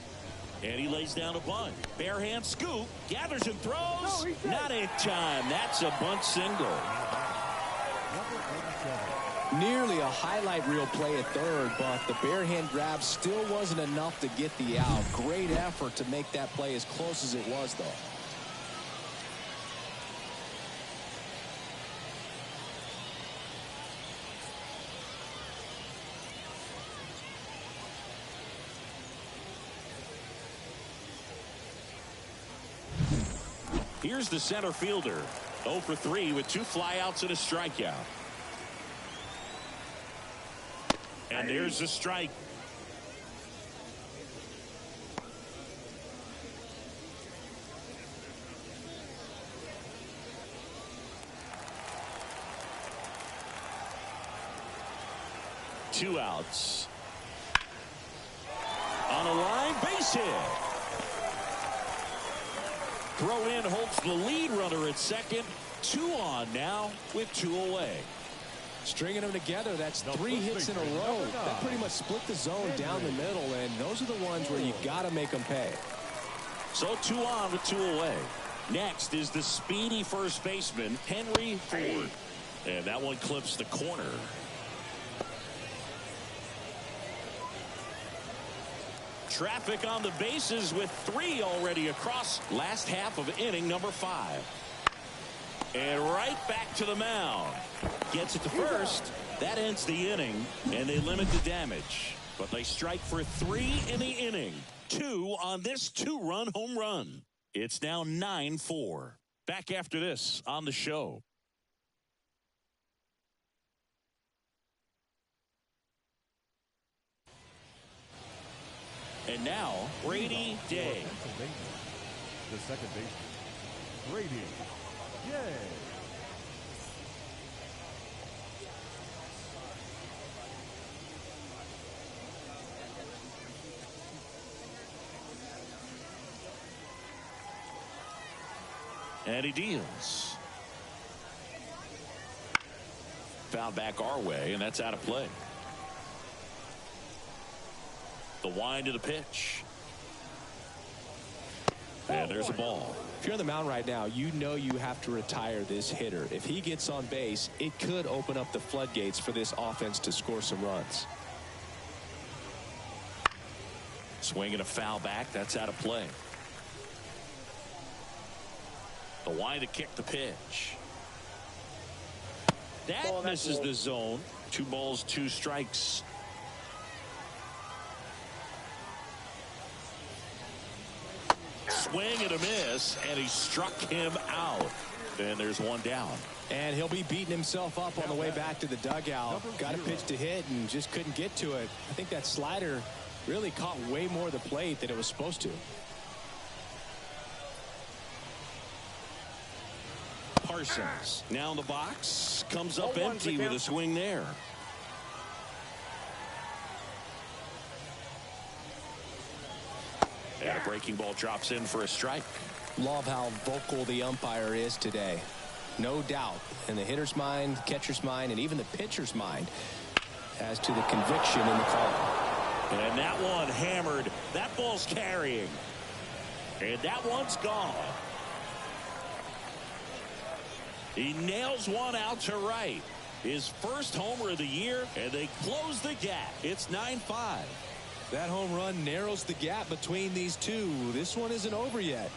A: And he lays down a bunt. Bare hand scoop. Gathers and throws. Not in time. That's a bunt single.
B: Nearly a highlight reel play at third, but the bare hand grab still wasn't enough to get the out. Great effort to make that play as close as it was, though.
A: Here's the center fielder. 0 for 3 with 2 flyouts and a strikeout. And there's the strike. Two outs. On a line, base hit. Throw in holds the lead runner at second. 2 on now with 2 away.
B: Stringing them together, that's 3 hits in a row. That pretty much split the zone down the middle, and those are the ones where you got to make them pay.
A: So 2 on with 2 away. Next is the speedy first baseman, Henry Ford. And that one clips the corner. Traffic on the bases with 3 already across last half of inning number 5. And right back to the mound. Gets it to first. That ends the inning, and they limit the damage. But they strike for 3 in the inning. 2 on this 2-run home run. It's now 9-4. Back after this on the show. And now, Brady Day.
C: The second baseman, Brady Day.
A: And he deals. Foul back our way, and that's out of play. The wind of the pitch. And there's a ball.
B: If you're on the mound right now, you know you have to retire this hitter. If he gets on base, it could open up the floodgates for this offense to score some runs.
A: Swing and a foul back. That's out of play. The wind to kick the pitch. That misses the zone. 2 balls, 2 strikes. swing and a miss, and he struck him out. And there's one down.
E: And he'll be beating himself up on the way back to the dugout. Got a pitch to hit and just couldn't get to it. I think that slider really caught way more of the plate than it was supposed to.
A: Parsons now in the box. Comes up empty with a swing there. And a breaking ball drops in for a strike.
B: Love how vocal the umpire is today. No doubt in the hitter's mind, catcher's mind, and even the pitcher's mind as to the conviction in the call.
A: And that one hammered. That ball's carrying. And that one's gone. He nails one out to right. His first homer of the year, and they close the gap. It's 9-5.
E: That home run narrows the gap between these two. This one isn't over yet.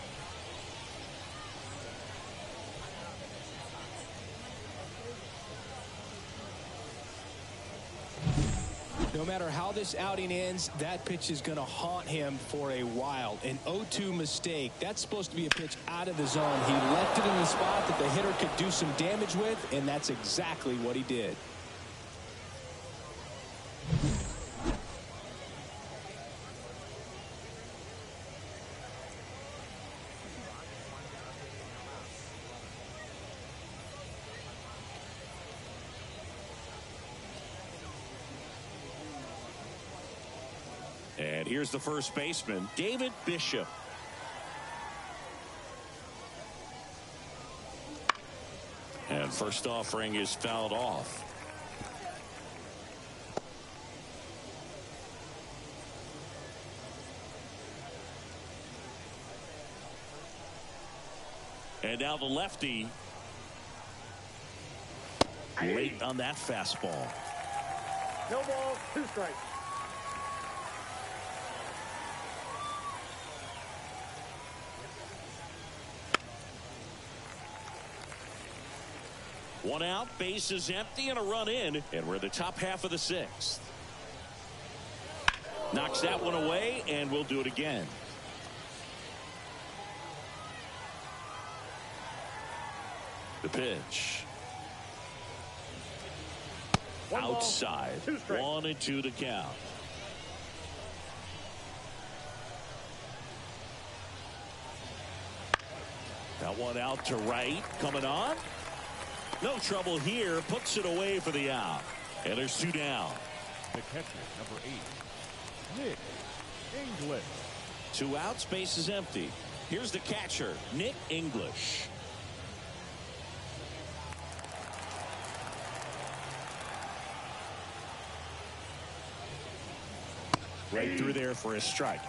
E: No matter how this outing ends, that pitch is going to haunt him for a while. An 0-2 mistake. That's supposed to be a pitch out of the zone. He left it in the spot that the hitter could do some damage with, and that's exactly what he did.
A: And here's the first baseman, David Bishop. And first offering is fouled off. And now the lefty. Late on that fastball.
D: No ball, 2 strikes.
A: One out, base is empty, and a run in, and we're in the top half of the 6th. Knocks that one away, and we'll do it again. The pitch. Outside. 1-2 to count. That one out to right. Coming on. No trouble here. Puts it away for the out. And there's 2 down.
C: The catcher, number 8, Nick English.
A: 2 outs. Base is empty. Here's the catcher, Nick English. Right through there for a strike.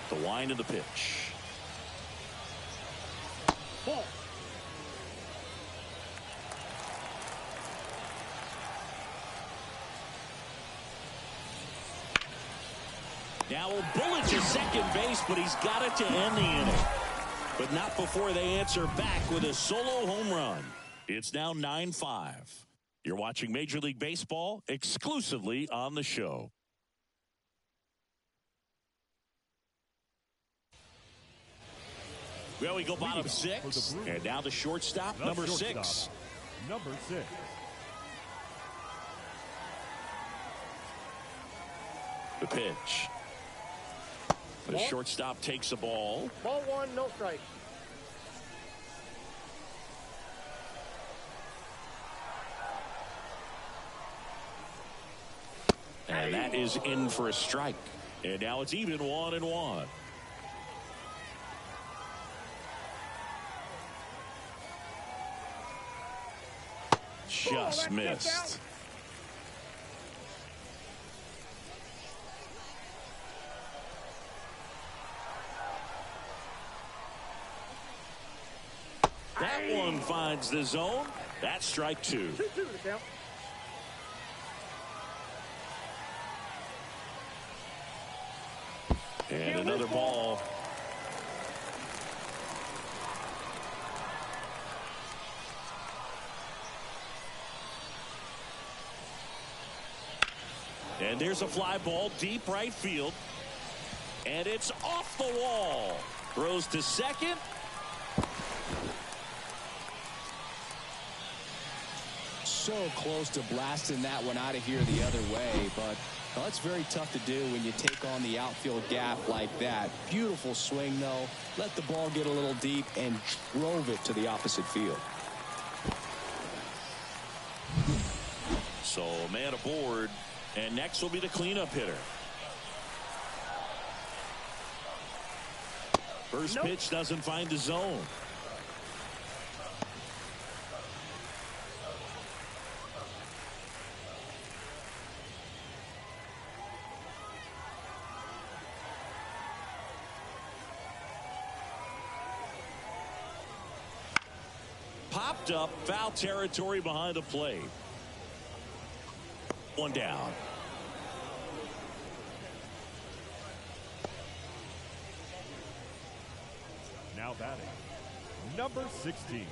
A: The wind of the pitch. Ball. Now a bullet to second base, but he's got it to end the inning. But not before they answer back with a solo home run. It's now 9-5. You're watching Major League Baseball exclusively on the show. Well, we go bottom 6, and now the shortstop, number 6.
C: Number 6.
A: The pitch. The shortstop takes the ball.
D: Ball 1, no strike.
A: And that is in for a strike. And now it's even 1-1. Just missed. That one finds the zone. That's strike 2.
D: 2-2 to count.
A: And another ball. And there's a fly ball deep right field. And it's off the wall. Throws to second.
E: So close to blasting that one out of here the other way, but well, it's very tough to do when you take on the outfield gap like that. Beautiful swing, though. Let the ball get a little deep and drove it to the opposite field.
A: So man aboard, and next will be the cleanup hitter. First pitch doesn't find the zone. Popped up, foul territory behind the plate. One down.
C: Now batting, number 16.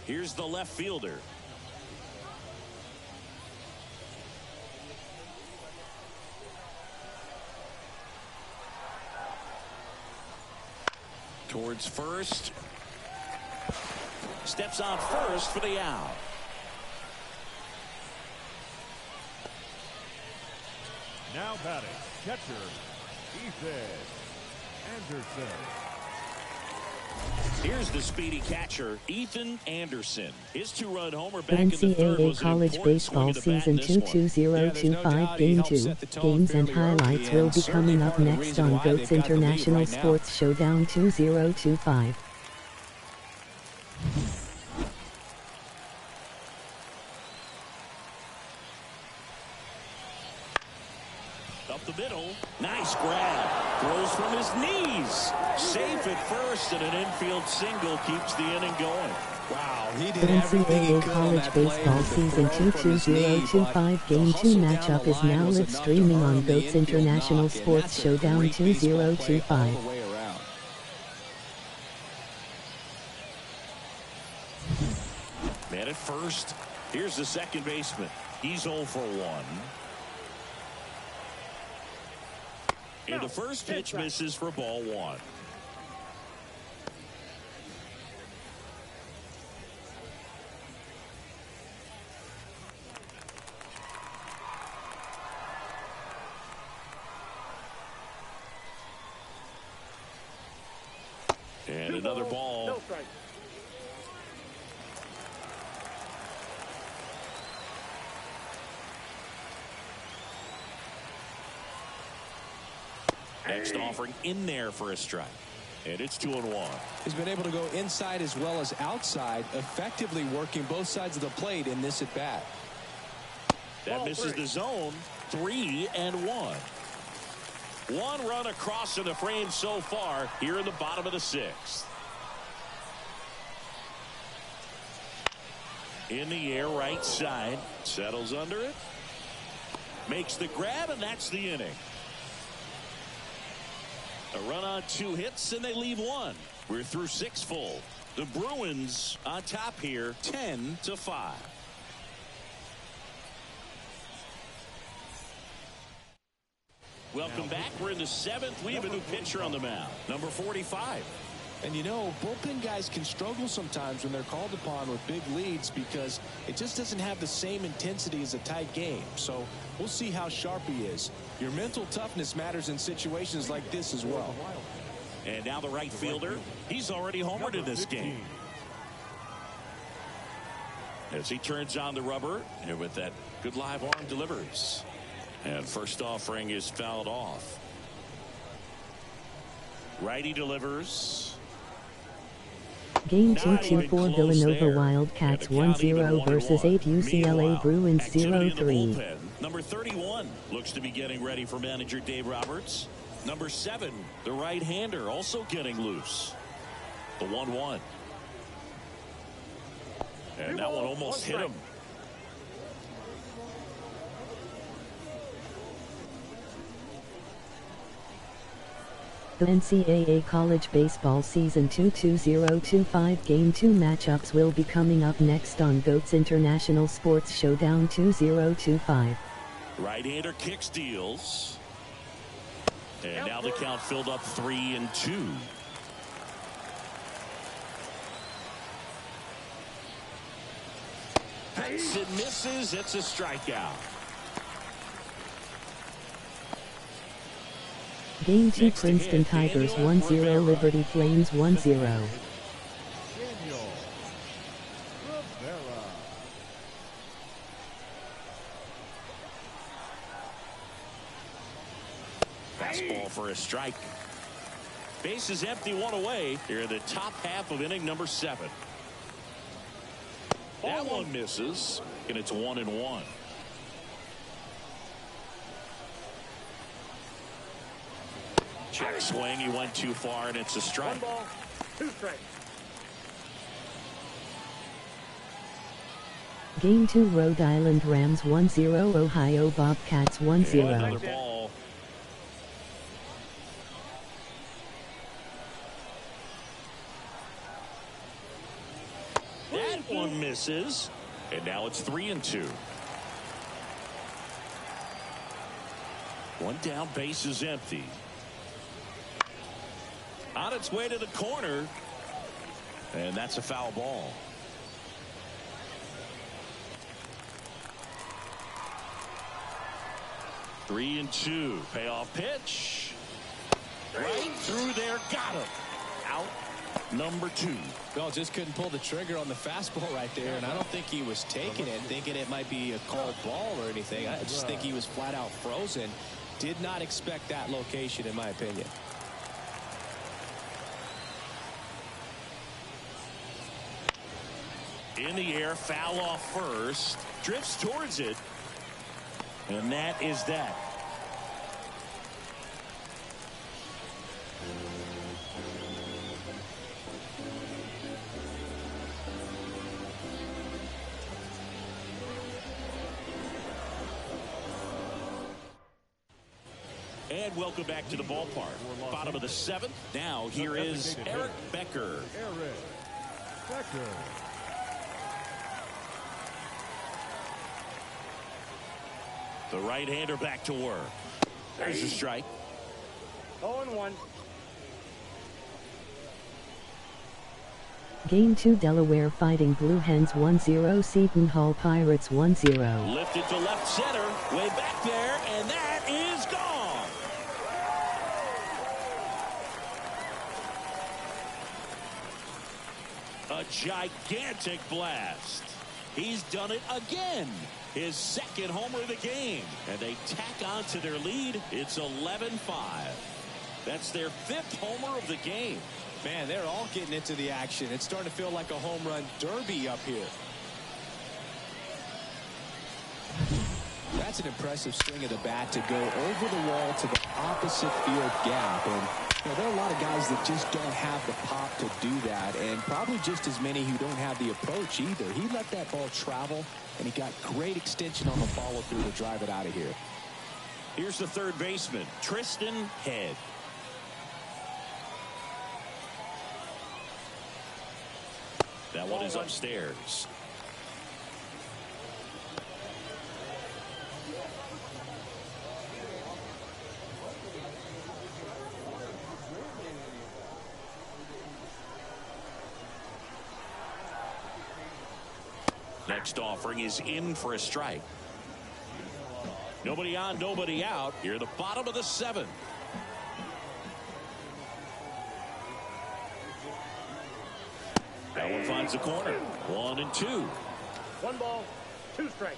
A: Here's the left fielder. Towards first. Steps on first for the out.
C: Now batting, catcher, Ethan Anderson.
A: Here's the speedy catcher, Ethan Anderson. His two-run homer back in the third
F: NCAA
A: was an
F: College
A: important
F: Baseball
A: swing of the bat
F: Season
A: in this one.
F: 22025 Game 2. Games and highlights will be coming up next on GOATS International Sports Showdown 2025.
A: Up the middle. Nice grab. Throws from his knees. Safe at first, and an infield single keeps the inning going.
E: Wow, he did everything he
F: NCAA
E: could on
F: College
E: that play
F: Baseball
E: with the
F: Season
E: throw from his knee,
F: 22025
E: but
F: Game
E: the
F: 2
E: hustle down
F: matchup
E: the
F: is
E: line
F: now
E: was
F: live
E: enough to
F: streaming
E: earn
F: on
E: the
F: GOATS
E: infield
F: International
E: knock, and
F: Sports
E: that's a
F: Showdown
E: great baseball play all
F: 2025.
E: the way around.
A: Man at first. Here's the second baseman. He's 0 for 1. And the first pitch misses for ball 1. And another ball.
D: No strike.
A: Next offering in there for a strike. And it's 2-1.
E: He's been able to go inside as well as outside, effectively working both sides of the plate in this at bat.
A: That misses the zone. 3-1. One run across in the frame so far here in the bottom of the 6th. In the air, right side. Settles under it. Makes the grab, and that's the inning. A run on 2 hits, and they leave 1. We're through 6 full. The Bruins on top here, 10-5. Welcome back. We're in the 7th. We have a new pitcher on the mound, number 45.
E: And you know, bullpen guys can struggle sometimes when they're called upon with big leads because it just doesn't have the same intensity as a tight game. So we'll see how sharp he is. Your mental toughness matters in situations like this as well.
A: And now the right fielder. He's already homered in this game. As he turns on the rubber, and with that good live arm delivers. And first offering is fouled off. Righty delivers.
F: Game 2-2 for Villanova Wildcats 1-0 versus 8 UCLA Bruins 0-3.
A: Number 31 looks to be getting ready for manager Dave Roberts. Number 7, the right-hander, also getting loose. The 1-1. And that one almost hit him.
F: The NCAA College Baseball Season 2 2025 Game 2 matchups will be coming up next on GOATS International Sports Showdown 2025.
A: Right-hander kicks, deals. And now the count filled up 3-2. Hits and misses. It's a strikeout.
F: Game 2 Princeton Tigers 1-0 Liberty Flames 1-0.
A: Fastball for a strike. Base is empty, one away. Here in the top half of inning number 7. That one misses, and it's 1-1. Check swing, he went too far, and it's a strike.
D: 1 ball, 2 strikes.
F: Game 2 Rhode Island Rams 1-0 Ohio Bobcats 1-0.
A: Another ball. That one misses, and now it's 3-2. One down, base is empty. On its way to the corner, and that's a foul ball. Three and 2. Payoff pitch. Right through there. Got him. Out number 2.
B: Well, just couldn't pull the trigger on the fastball right there, and I don't think he was taking it, thinking it might be a called ball or anything. I just think he was flat out frozen. Did not expect that location, in my opinion.
A: In the air, foul off first. Drifts towards it. And that is that. And welcome back to the ballpark. Bottom of the 7th. Now here is Eric Becker.
C: Eric Becker.
A: The right-hander back to work. There's a strike.
D: 0-1.
F: Game 2 Delaware Fighting Blue Hens 1-0 Seton Hall Pirates 1-0.
A: Lifted to left center. Way back there, and that is gone. A gigantic blast. He's done it again. His second homer of the game. And they tack on to their lead. It's 11-5. That's their 5th homer of the game.
B: Man, they're all getting into the action. It's starting to feel like a home run derby up here. That's an impressive swing of the bat to go over the wall to the opposite field gap. And you know, there are a lot of guys that just don't have the pop to do that, and probably just as many who don't have the approach either. He let that ball travel, and he got great extension on the follow-through to drive it out of here.
A: Here's the third baseman, Tristan Head. That one is upstairs. Next offering is in for a strike. Nobody on, nobody out. Here at the bottom of the 7th. That one finds the corner. 1-2.
D: 1 ball, 2 strikes.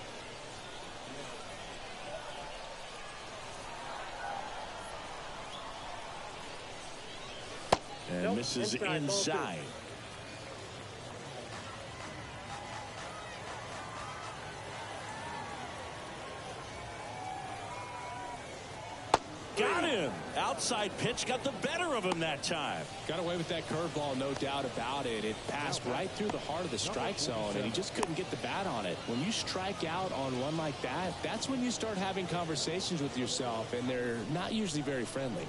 A: And misses inside. Got him. Outside pitch got the better of him that time.
B: Got away with that curveball, no doubt about it. It passed right through the heart of the strike zone, and he just couldn't get the bat on it. When you strike out on one like that, that's when you start having conversations with yourself, and they're not usually very friendly.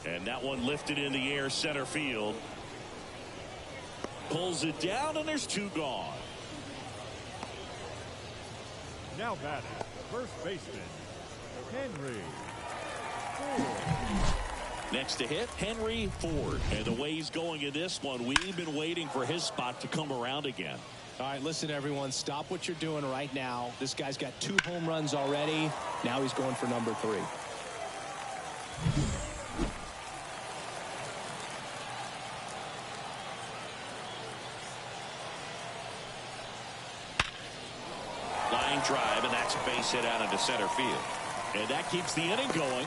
A: And that one lifted in the air center field. Pulls it down, and there's two gone.
C: Now batting, first baseman, Henry Ford.
A: Next to hit, Henry Ford. And the way he's going in this one, we've been waiting for his spot to come around again.
E: All right, listen, everyone. Stop what you're doing right now. This guy's got 2 home runs already. Now he's going for number 3.
A: Line drive, and that's a base hit out into center field. And that keeps the inning going.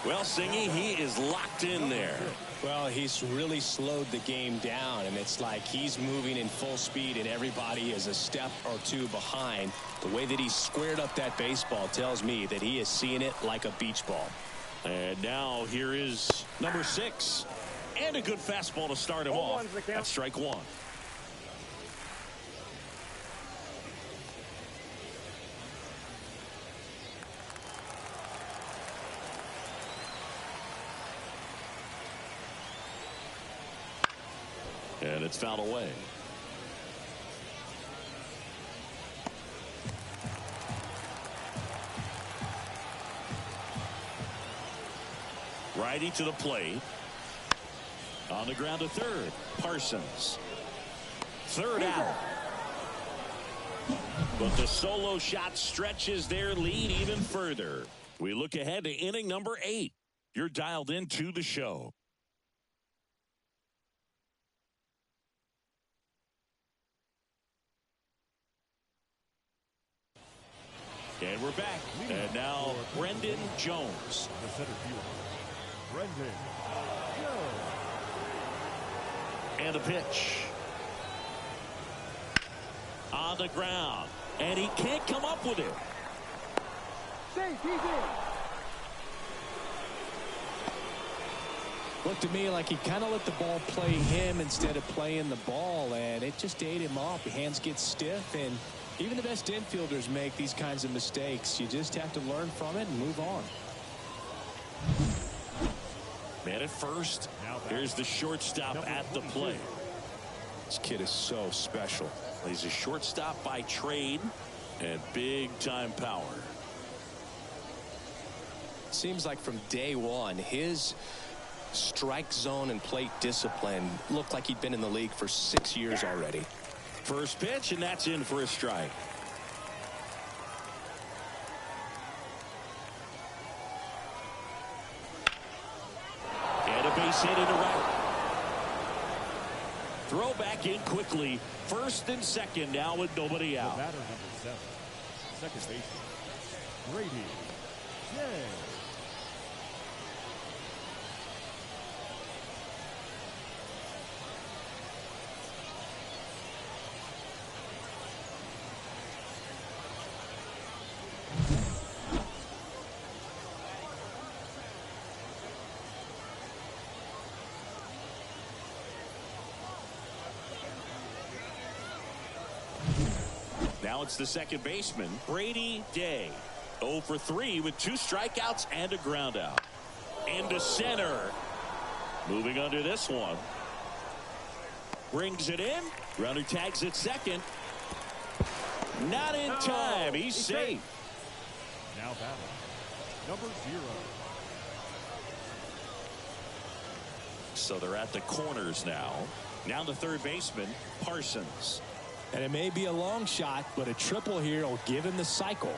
A: Well, Singy, he is locked in there.
E: Well, he's really slowed the game down, and it's like he's moving in full speed, and everybody is a step or 2 behind. The way that he squared up that baseball tells me that he is seeing it like a beach ball.
A: And now here is number 6. And a good fastball to start him off. That's strike 1. And it's fouled away. Righty to the plate. On the ground to third. Parsons. Third out. But the solo shot stretches their lead even further. We look ahead to inning number 8. You're dialed into the show. And we're back. And now Brendan Jones.
C: The center fielder, Brendan Jones.
A: And a pitch. On the ground. And he can't come up with it.
D: Safe, he's in.
E: Looked to me like he kind of let the ball play him instead of playing the ball, and it just ate him off. The hands get stiff, and even the best infielders make these kinds of mistakes. You just have to learn from it and move on.
A: Man at first. Here's the shortstop at the plate.
E: This kid is so special.
A: He's a shortstop by trade and big time power.
E: Seems like from day one, his strike zone and plate discipline looked like he'd been in the league for 6 years already.
A: First pitch, and that's in for a strike. And a base hit into right. Throw back in quickly. First and second now with nobody out.
C: The batter number 7, second baseman, Brady Jay.
A: Now it's the second baseman, Brady Day. 0 for 3 with 2 strikeouts and a ground out. Into center. Moving under this one. Brings it in. Runner tags at second. Not in time. He's safe.
C: Now batting, number 0.
A: So they're at the corners now. Now the third baseman, Parsons.
E: And it may be a long shot, but a triple here will give him the cycle.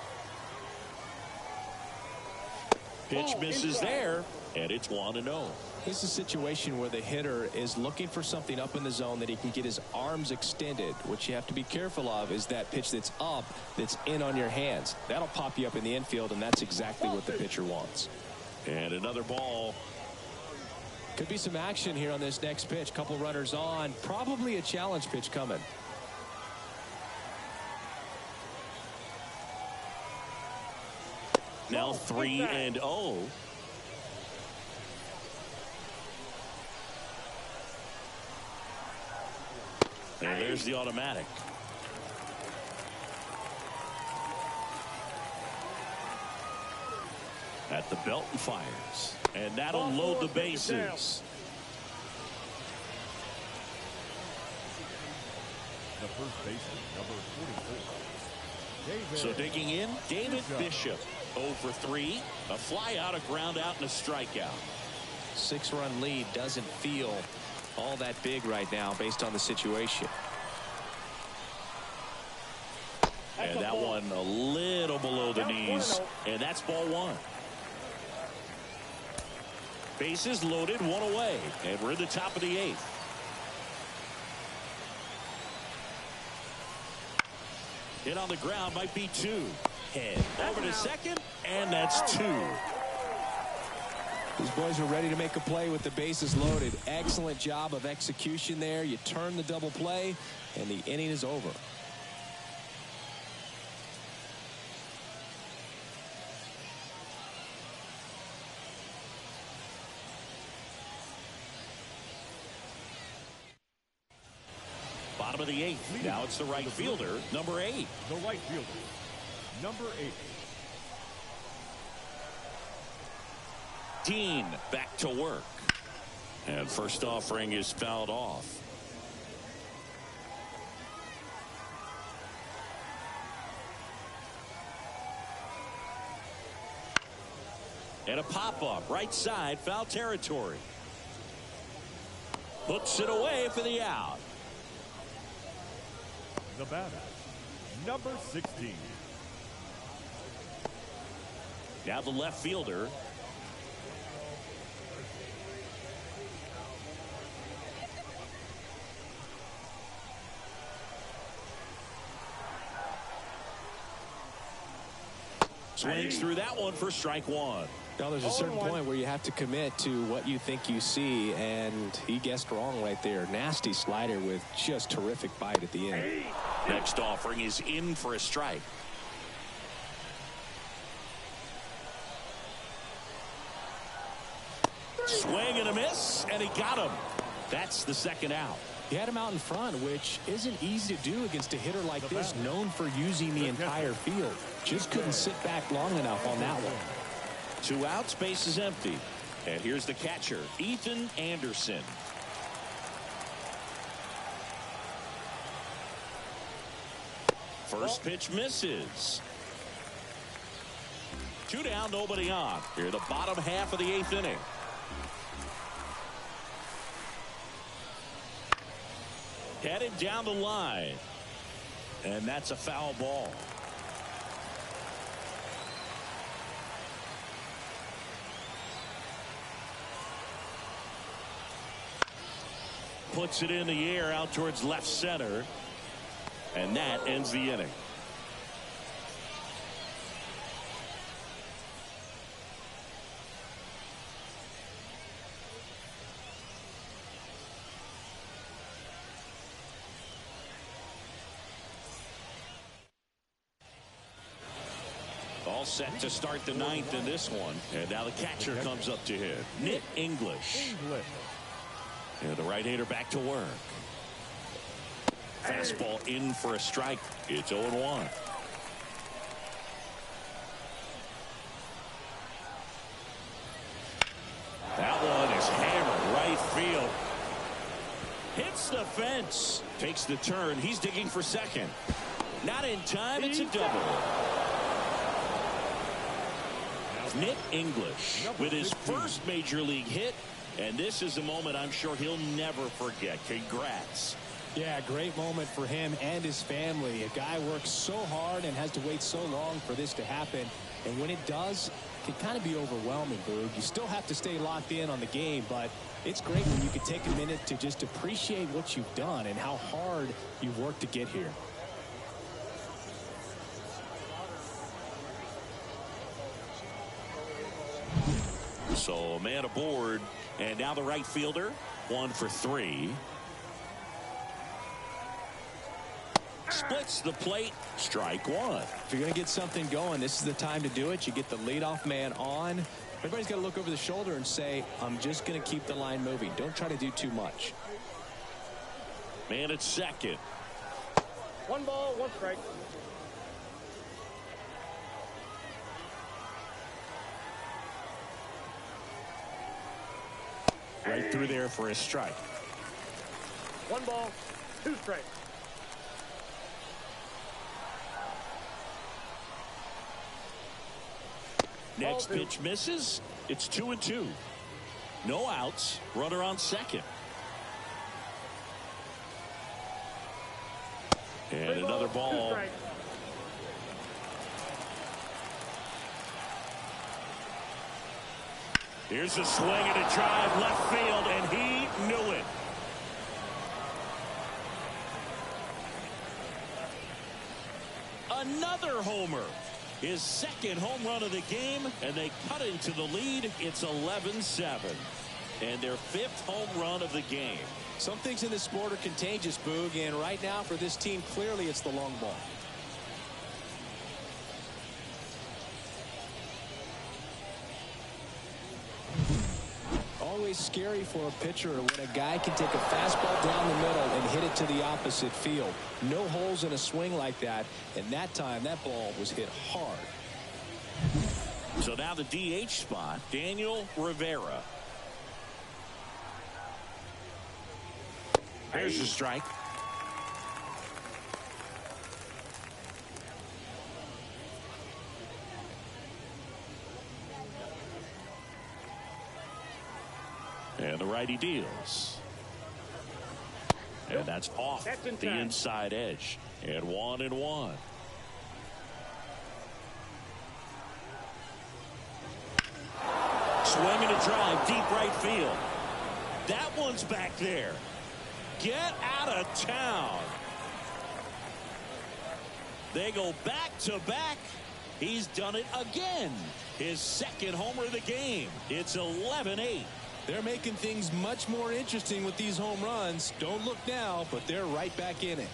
A: Pitch misses there, and it's 1-0.
E: This is a situation where the hitter is looking for something up in the zone that he can get his arms extended. What you have to be careful of is that pitch that's up, that's in on your hands. That'll pop you up in the infield, and that's exactly what the pitcher wants.
A: And another ball.
E: Could be some action here on this next pitch. Couple runners on. Probably a challenge pitch coming.
A: Now 3-0. And there's the automatic. At the belt and fires. And that'll load the bases.
C: The first baseman, number 44.
A: So digging in, David Bishop. 0 for 3. A fly out, a ground out, and a strikeout.
B: 6-run lead doesn't feel all that big right now based on the situation.
A: And that one a little below the knees. And that's ball 1. Bases loaded, 1 away. And we're in the top of the 8th. Hit on the ground might be 2. Head over to second, and that's 2.
B: These boys are ready to make a play with the bases loaded. Excellent job of execution there. You turn the double play, and the inning is over.
A: Bottom of the 8th. Now it's the right fielder, number 8.
C: The right fielder, number 8.
A: Dean back to work. And first offering is fouled off. And a pop-up, right side, foul territory. Hooks it away for the out.
C: The batter, number 16.
A: Now the left fielder. Swings through that one for strike 1.
B: Now there's a certain point where you have to commit to what you think you see, and he guessed wrong right there. Nasty slider with just terrific bite at the end.
A: Next offering is in for a strike. Swing and a miss, and he got him. That's the second out.
E: He had him out in front, which isn't easy to do against a hitter like this, known for using the entire field. Just couldn't sit back long enough on that one.
A: 2 outs, base is empty. And here's the catcher, Ethan Anderson. First pitch misses. 2 down, nobody on. Here the bottom half of the 8th inning. Headed down the line. And that's a foul ball. Puts it in the air out towards left center. And that ends the inning. All set to start the 9th in this one. And now the catcher comes up to hit. Nick English. And the right-hander back to work. Fastball in for a strike. It's 0-1. That one is hammered right field. Hits the fence. Takes the turn. He's digging for second. Not in time. It's a double. Nick English with his first major league hit. And this is a moment I'm sure he'll never forget. Congrats.
E: Yeah, great moment for him and his family. A guy works so hard and has to wait so long for this to happen. And when it does, it can kind of be overwhelming, Boog. You still have to stay locked in on the game, but it's great when you can take a minute to just appreciate what you've done and how hard you've worked to get here.
A: So a man aboard, and now the right fielder, 1 for 3. Splits the plate, strike 1.
B: If you're going to get something going, this is the time to do it. You get the leadoff man on. Everybody's got to look over the shoulder and say, I'm just going to keep the line moving. Don't try to do too much.
A: Man at second.
D: 1 ball, 1 strike.
A: Right through there for a strike.
D: 1 ball, 2 strikes.
A: Next pitch misses. It's 2-2. No outs. Runner on second. And another ball. Here's a swing and a drive left field, and he knew it. Another homer. His second home run of the game, and they cut into the lead. It's 11-7. And their 5th home run of the game.
B: Some things in this sport are contagious, Boog, and right now for this team, clearly it's the long ball. Always scary for a pitcher when a guy can take a fastball down the middle and hit it to the opposite field. No holes in a swing like that, and that time that ball was hit hard.
A: So now the DH spot, Daniel Rivera. There's a strike. And the righty deals. And that's off the inside edge. And 1-1. Swing and a drive, deep right field. That one's back there. Get out of town. They go back to back. He's done it again. His second homer of the game. It's 11-8.
B: They're making things much more interesting with these home runs. Don't look now, but they're right back in it.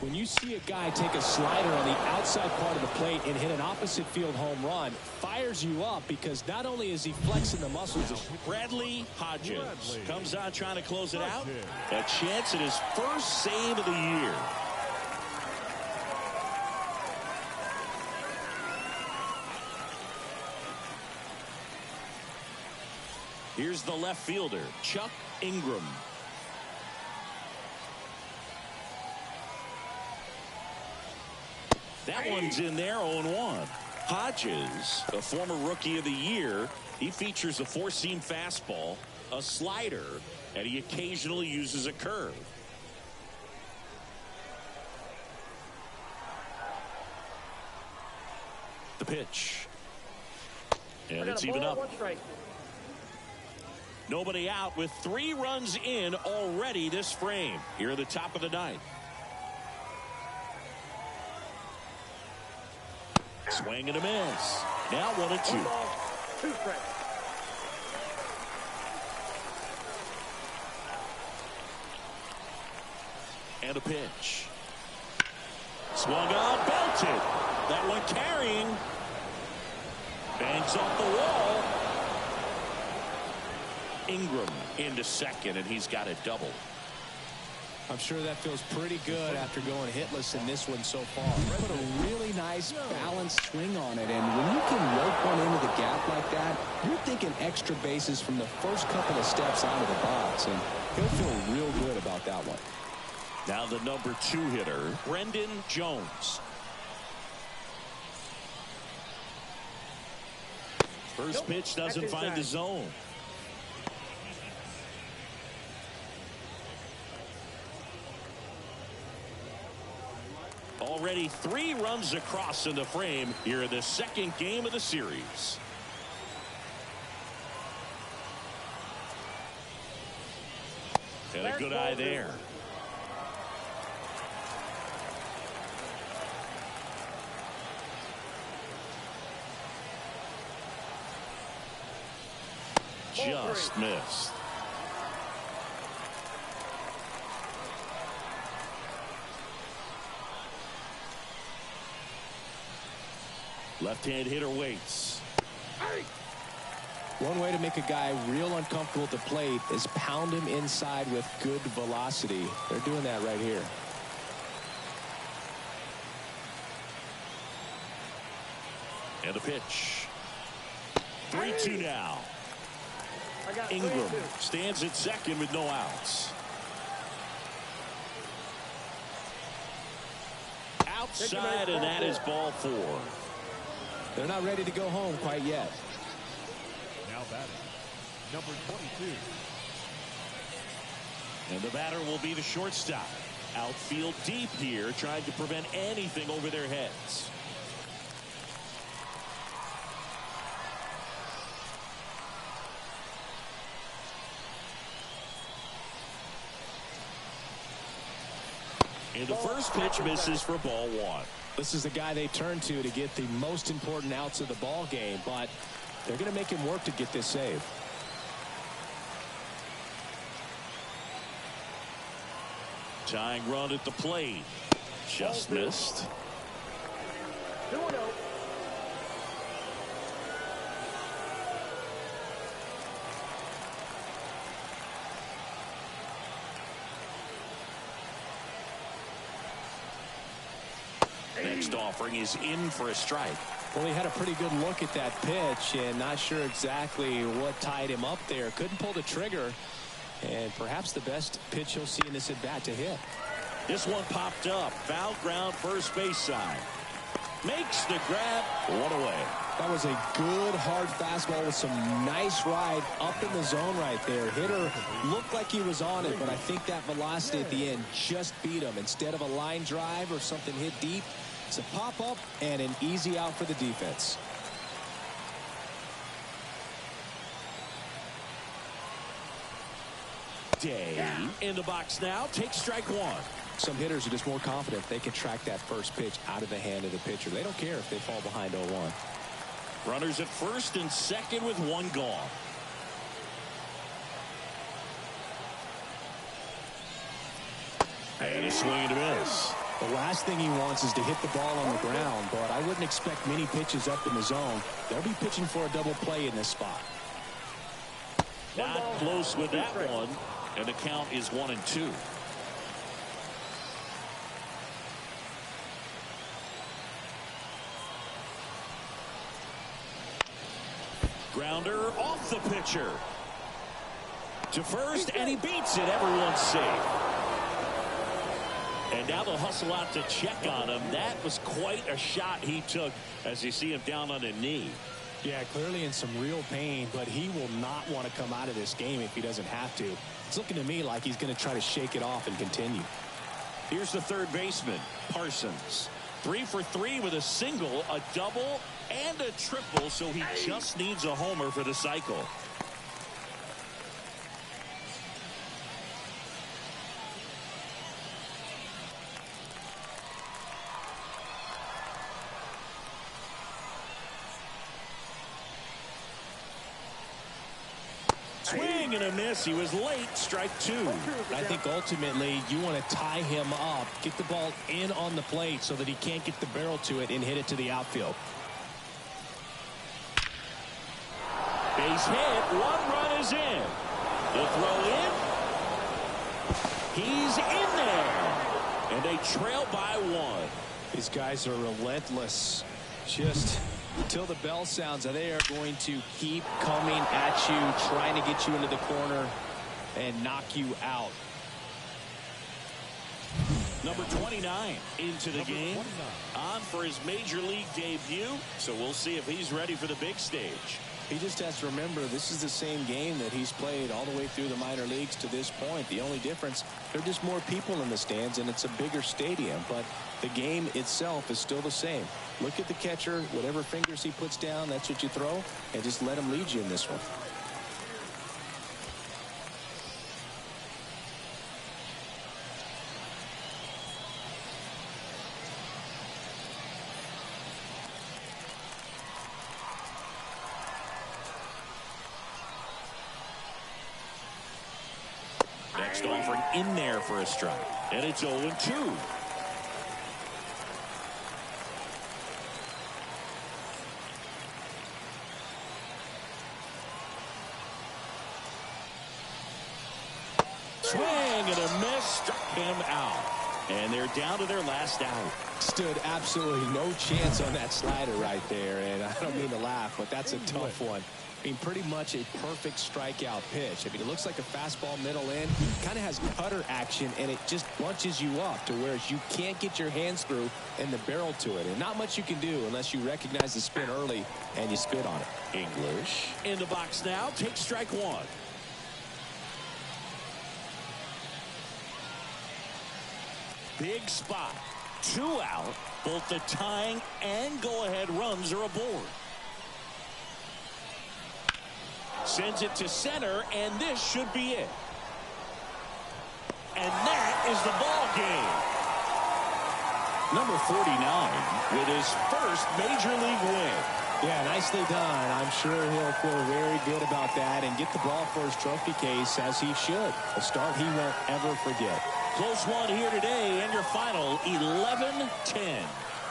B: When you see a guy take a slider on the outside part of the plate and hit an opposite field home run, fires you up because not only is he flexing the muscles.
A: Bradley Hodges comes out trying to close it out. A chance at his first save of the year. Here's the left fielder, Chuck Ingram. That one's in there, 0-1. Hodges, a former rookie of the year, he features a 4-seam fastball, a slider, and he occasionally uses a curve. The pitch. And it's even up. Nobody out with 3 runs in already this frame. Here at the top of the 9th. Swing and a miss. Now 1-2.
D: 2 strikes.
A: And a pitch. Swung on, belted. That one carrying. Bangs off the wall. Ingram into second, and he's got a double.
B: I'm sure that feels pretty good after going hitless in this one so far.
E: Put a really nice balanced swing on it, and when you can rope one into the gap like that, you're thinking extra bases from the first couple of steps out of the box, and he'll feel real good about that one.
A: Now the number 2 hitter, Brendan Jones. First pitch doesn't find the zone. Already 3 runs across in the frame here in the second game of the series. And a good eye there. Just missed. Left-hand hitter waits.
B: One way to make a guy real uncomfortable at the plate is pound him inside with good velocity. They're doing that right here.
A: And a pitch. 3-2 now.
D: I got
A: Ingram
D: 3-2.
A: stands at second with no outs. Outside, and that is ball 4.
E: They're not ready to go home quite yet.
C: Now batting, number 22.
A: And the batter will be the shortstop. Outfield deep here, trying to prevent anything over their heads. And the first pitch misses for ball 1.
E: This is the guy they turn to get the most important outs of the ball game, but they're going to make him work to get this save.
A: Tying run at the plate. Just missed.
D: 2-0.
A: Next offering is in for a strike.
E: Well, he had a pretty good look at that pitch and not sure exactly what tied him up there. Couldn't pull the trigger, and perhaps the best pitch he'll see in this at-bat to hit.
A: This one popped up. Foul ground, first base side. Makes the grab. One away.
E: That was a good hard fastball with some nice ride up in the zone right there. Hitter looked like he was on it, but I think that velocity at the end just beat him. Instead of a line drive or something hit deep, it's a pop up and an easy out for the defense.
A: Day in the box now. Takes strike 1.
E: Some hitters are just more confident they can track that first pitch out of the hand of the pitcher. They don't care if they fall behind 0-1.
A: Runners at first and second with 1 gone. And a swing and a miss.
E: The last thing he wants is to hit the ball on the ground, but I wouldn't expect many pitches up in the zone. They'll be pitching for a double play in this spot.
A: Not close with that one, and the count is 1-2. Grounder off the pitcher. To first, and he beats it. Everyone's safe. And now they'll hustle out to check on him. That was quite a shot he took as you see him down on a knee.
E: Yeah, clearly in some real pain, but he will not want to come out of this game if he doesn't have to. It's looking to me like he's going to try to shake it off and continue.
A: Here's the third baseman, Parsons. 3 for 3 with a single, a double, and a triple, so he just needs a homer for the cycle. Swing and a miss. He was late. Strike 2.
E: I think ultimately you want to tie him up, get the ball in on the plate so that he can't get the barrel to it and hit it to the outfield.
A: Base hit. 1 run is in. The throw in. He's in there. And they trail by 1.
E: These guys are relentless. Just until the bell sounds, they are going to keep coming at you, trying to get you into the corner and knock you out.
A: Number 29 into the game. On for his major league debut. So we'll see if he's ready for the big stage.
E: He just has to remember this is the same game that he's played all the way through the minor leagues to this point. The only difference, there are just more people in the stands and it's a bigger stadium, but the game itself is still the same. Look at the catcher, whatever fingers he puts down, that's what you throw, and just let him lead you in this one.
A: Next offering in there for a strike. And it's 0-2. Swing and a miss. Struck him out. And they're down to their last out.
B: Stood absolutely no chance on that slider right there. And I don't mean to laugh, but that's a tough one. I mean, pretty much a perfect strikeout pitch. I mean, it looks like a fastball middle in. Kind of has cutter action, and it just bunches you up to where you can't get your hands through and the barrel to it. And not much you can do unless you recognize the spin early and you spit on it.
A: English in the box now. Takes strike one. Big spot. 2 out. Both the tying and go-ahead runs are aboard. Sends it to center, and this should be it. And that is the ball game. Number 49 with his first major league win.
B: Yeah, nicely done. I'm sure he'll feel very good about that and get the ball for his trophy case, as he should. A start he won't ever forget.
A: Close one here today, and your final 11-10.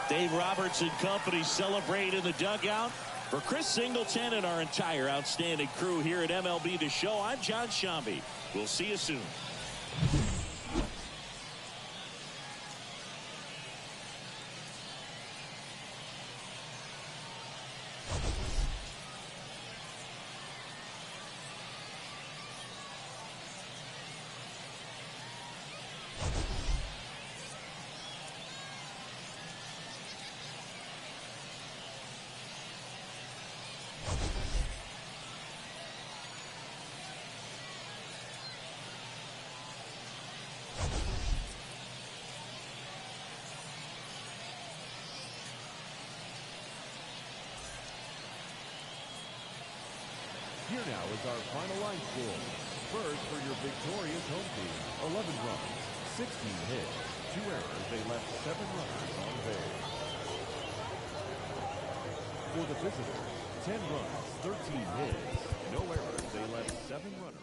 A: Dave Roberts and company celebrate in the dugout. For Chris Singleton and our entire outstanding crew here at MLB The Show, I'm John Shambi. We'll see you soon.
C: Here now is our final line score. First, for your victorious home team, 11 runs, 16 hits, 2 errors. They left 7 runners on base. For the visitors, 10 runs, 13 hits, no errors. They left 7 runners.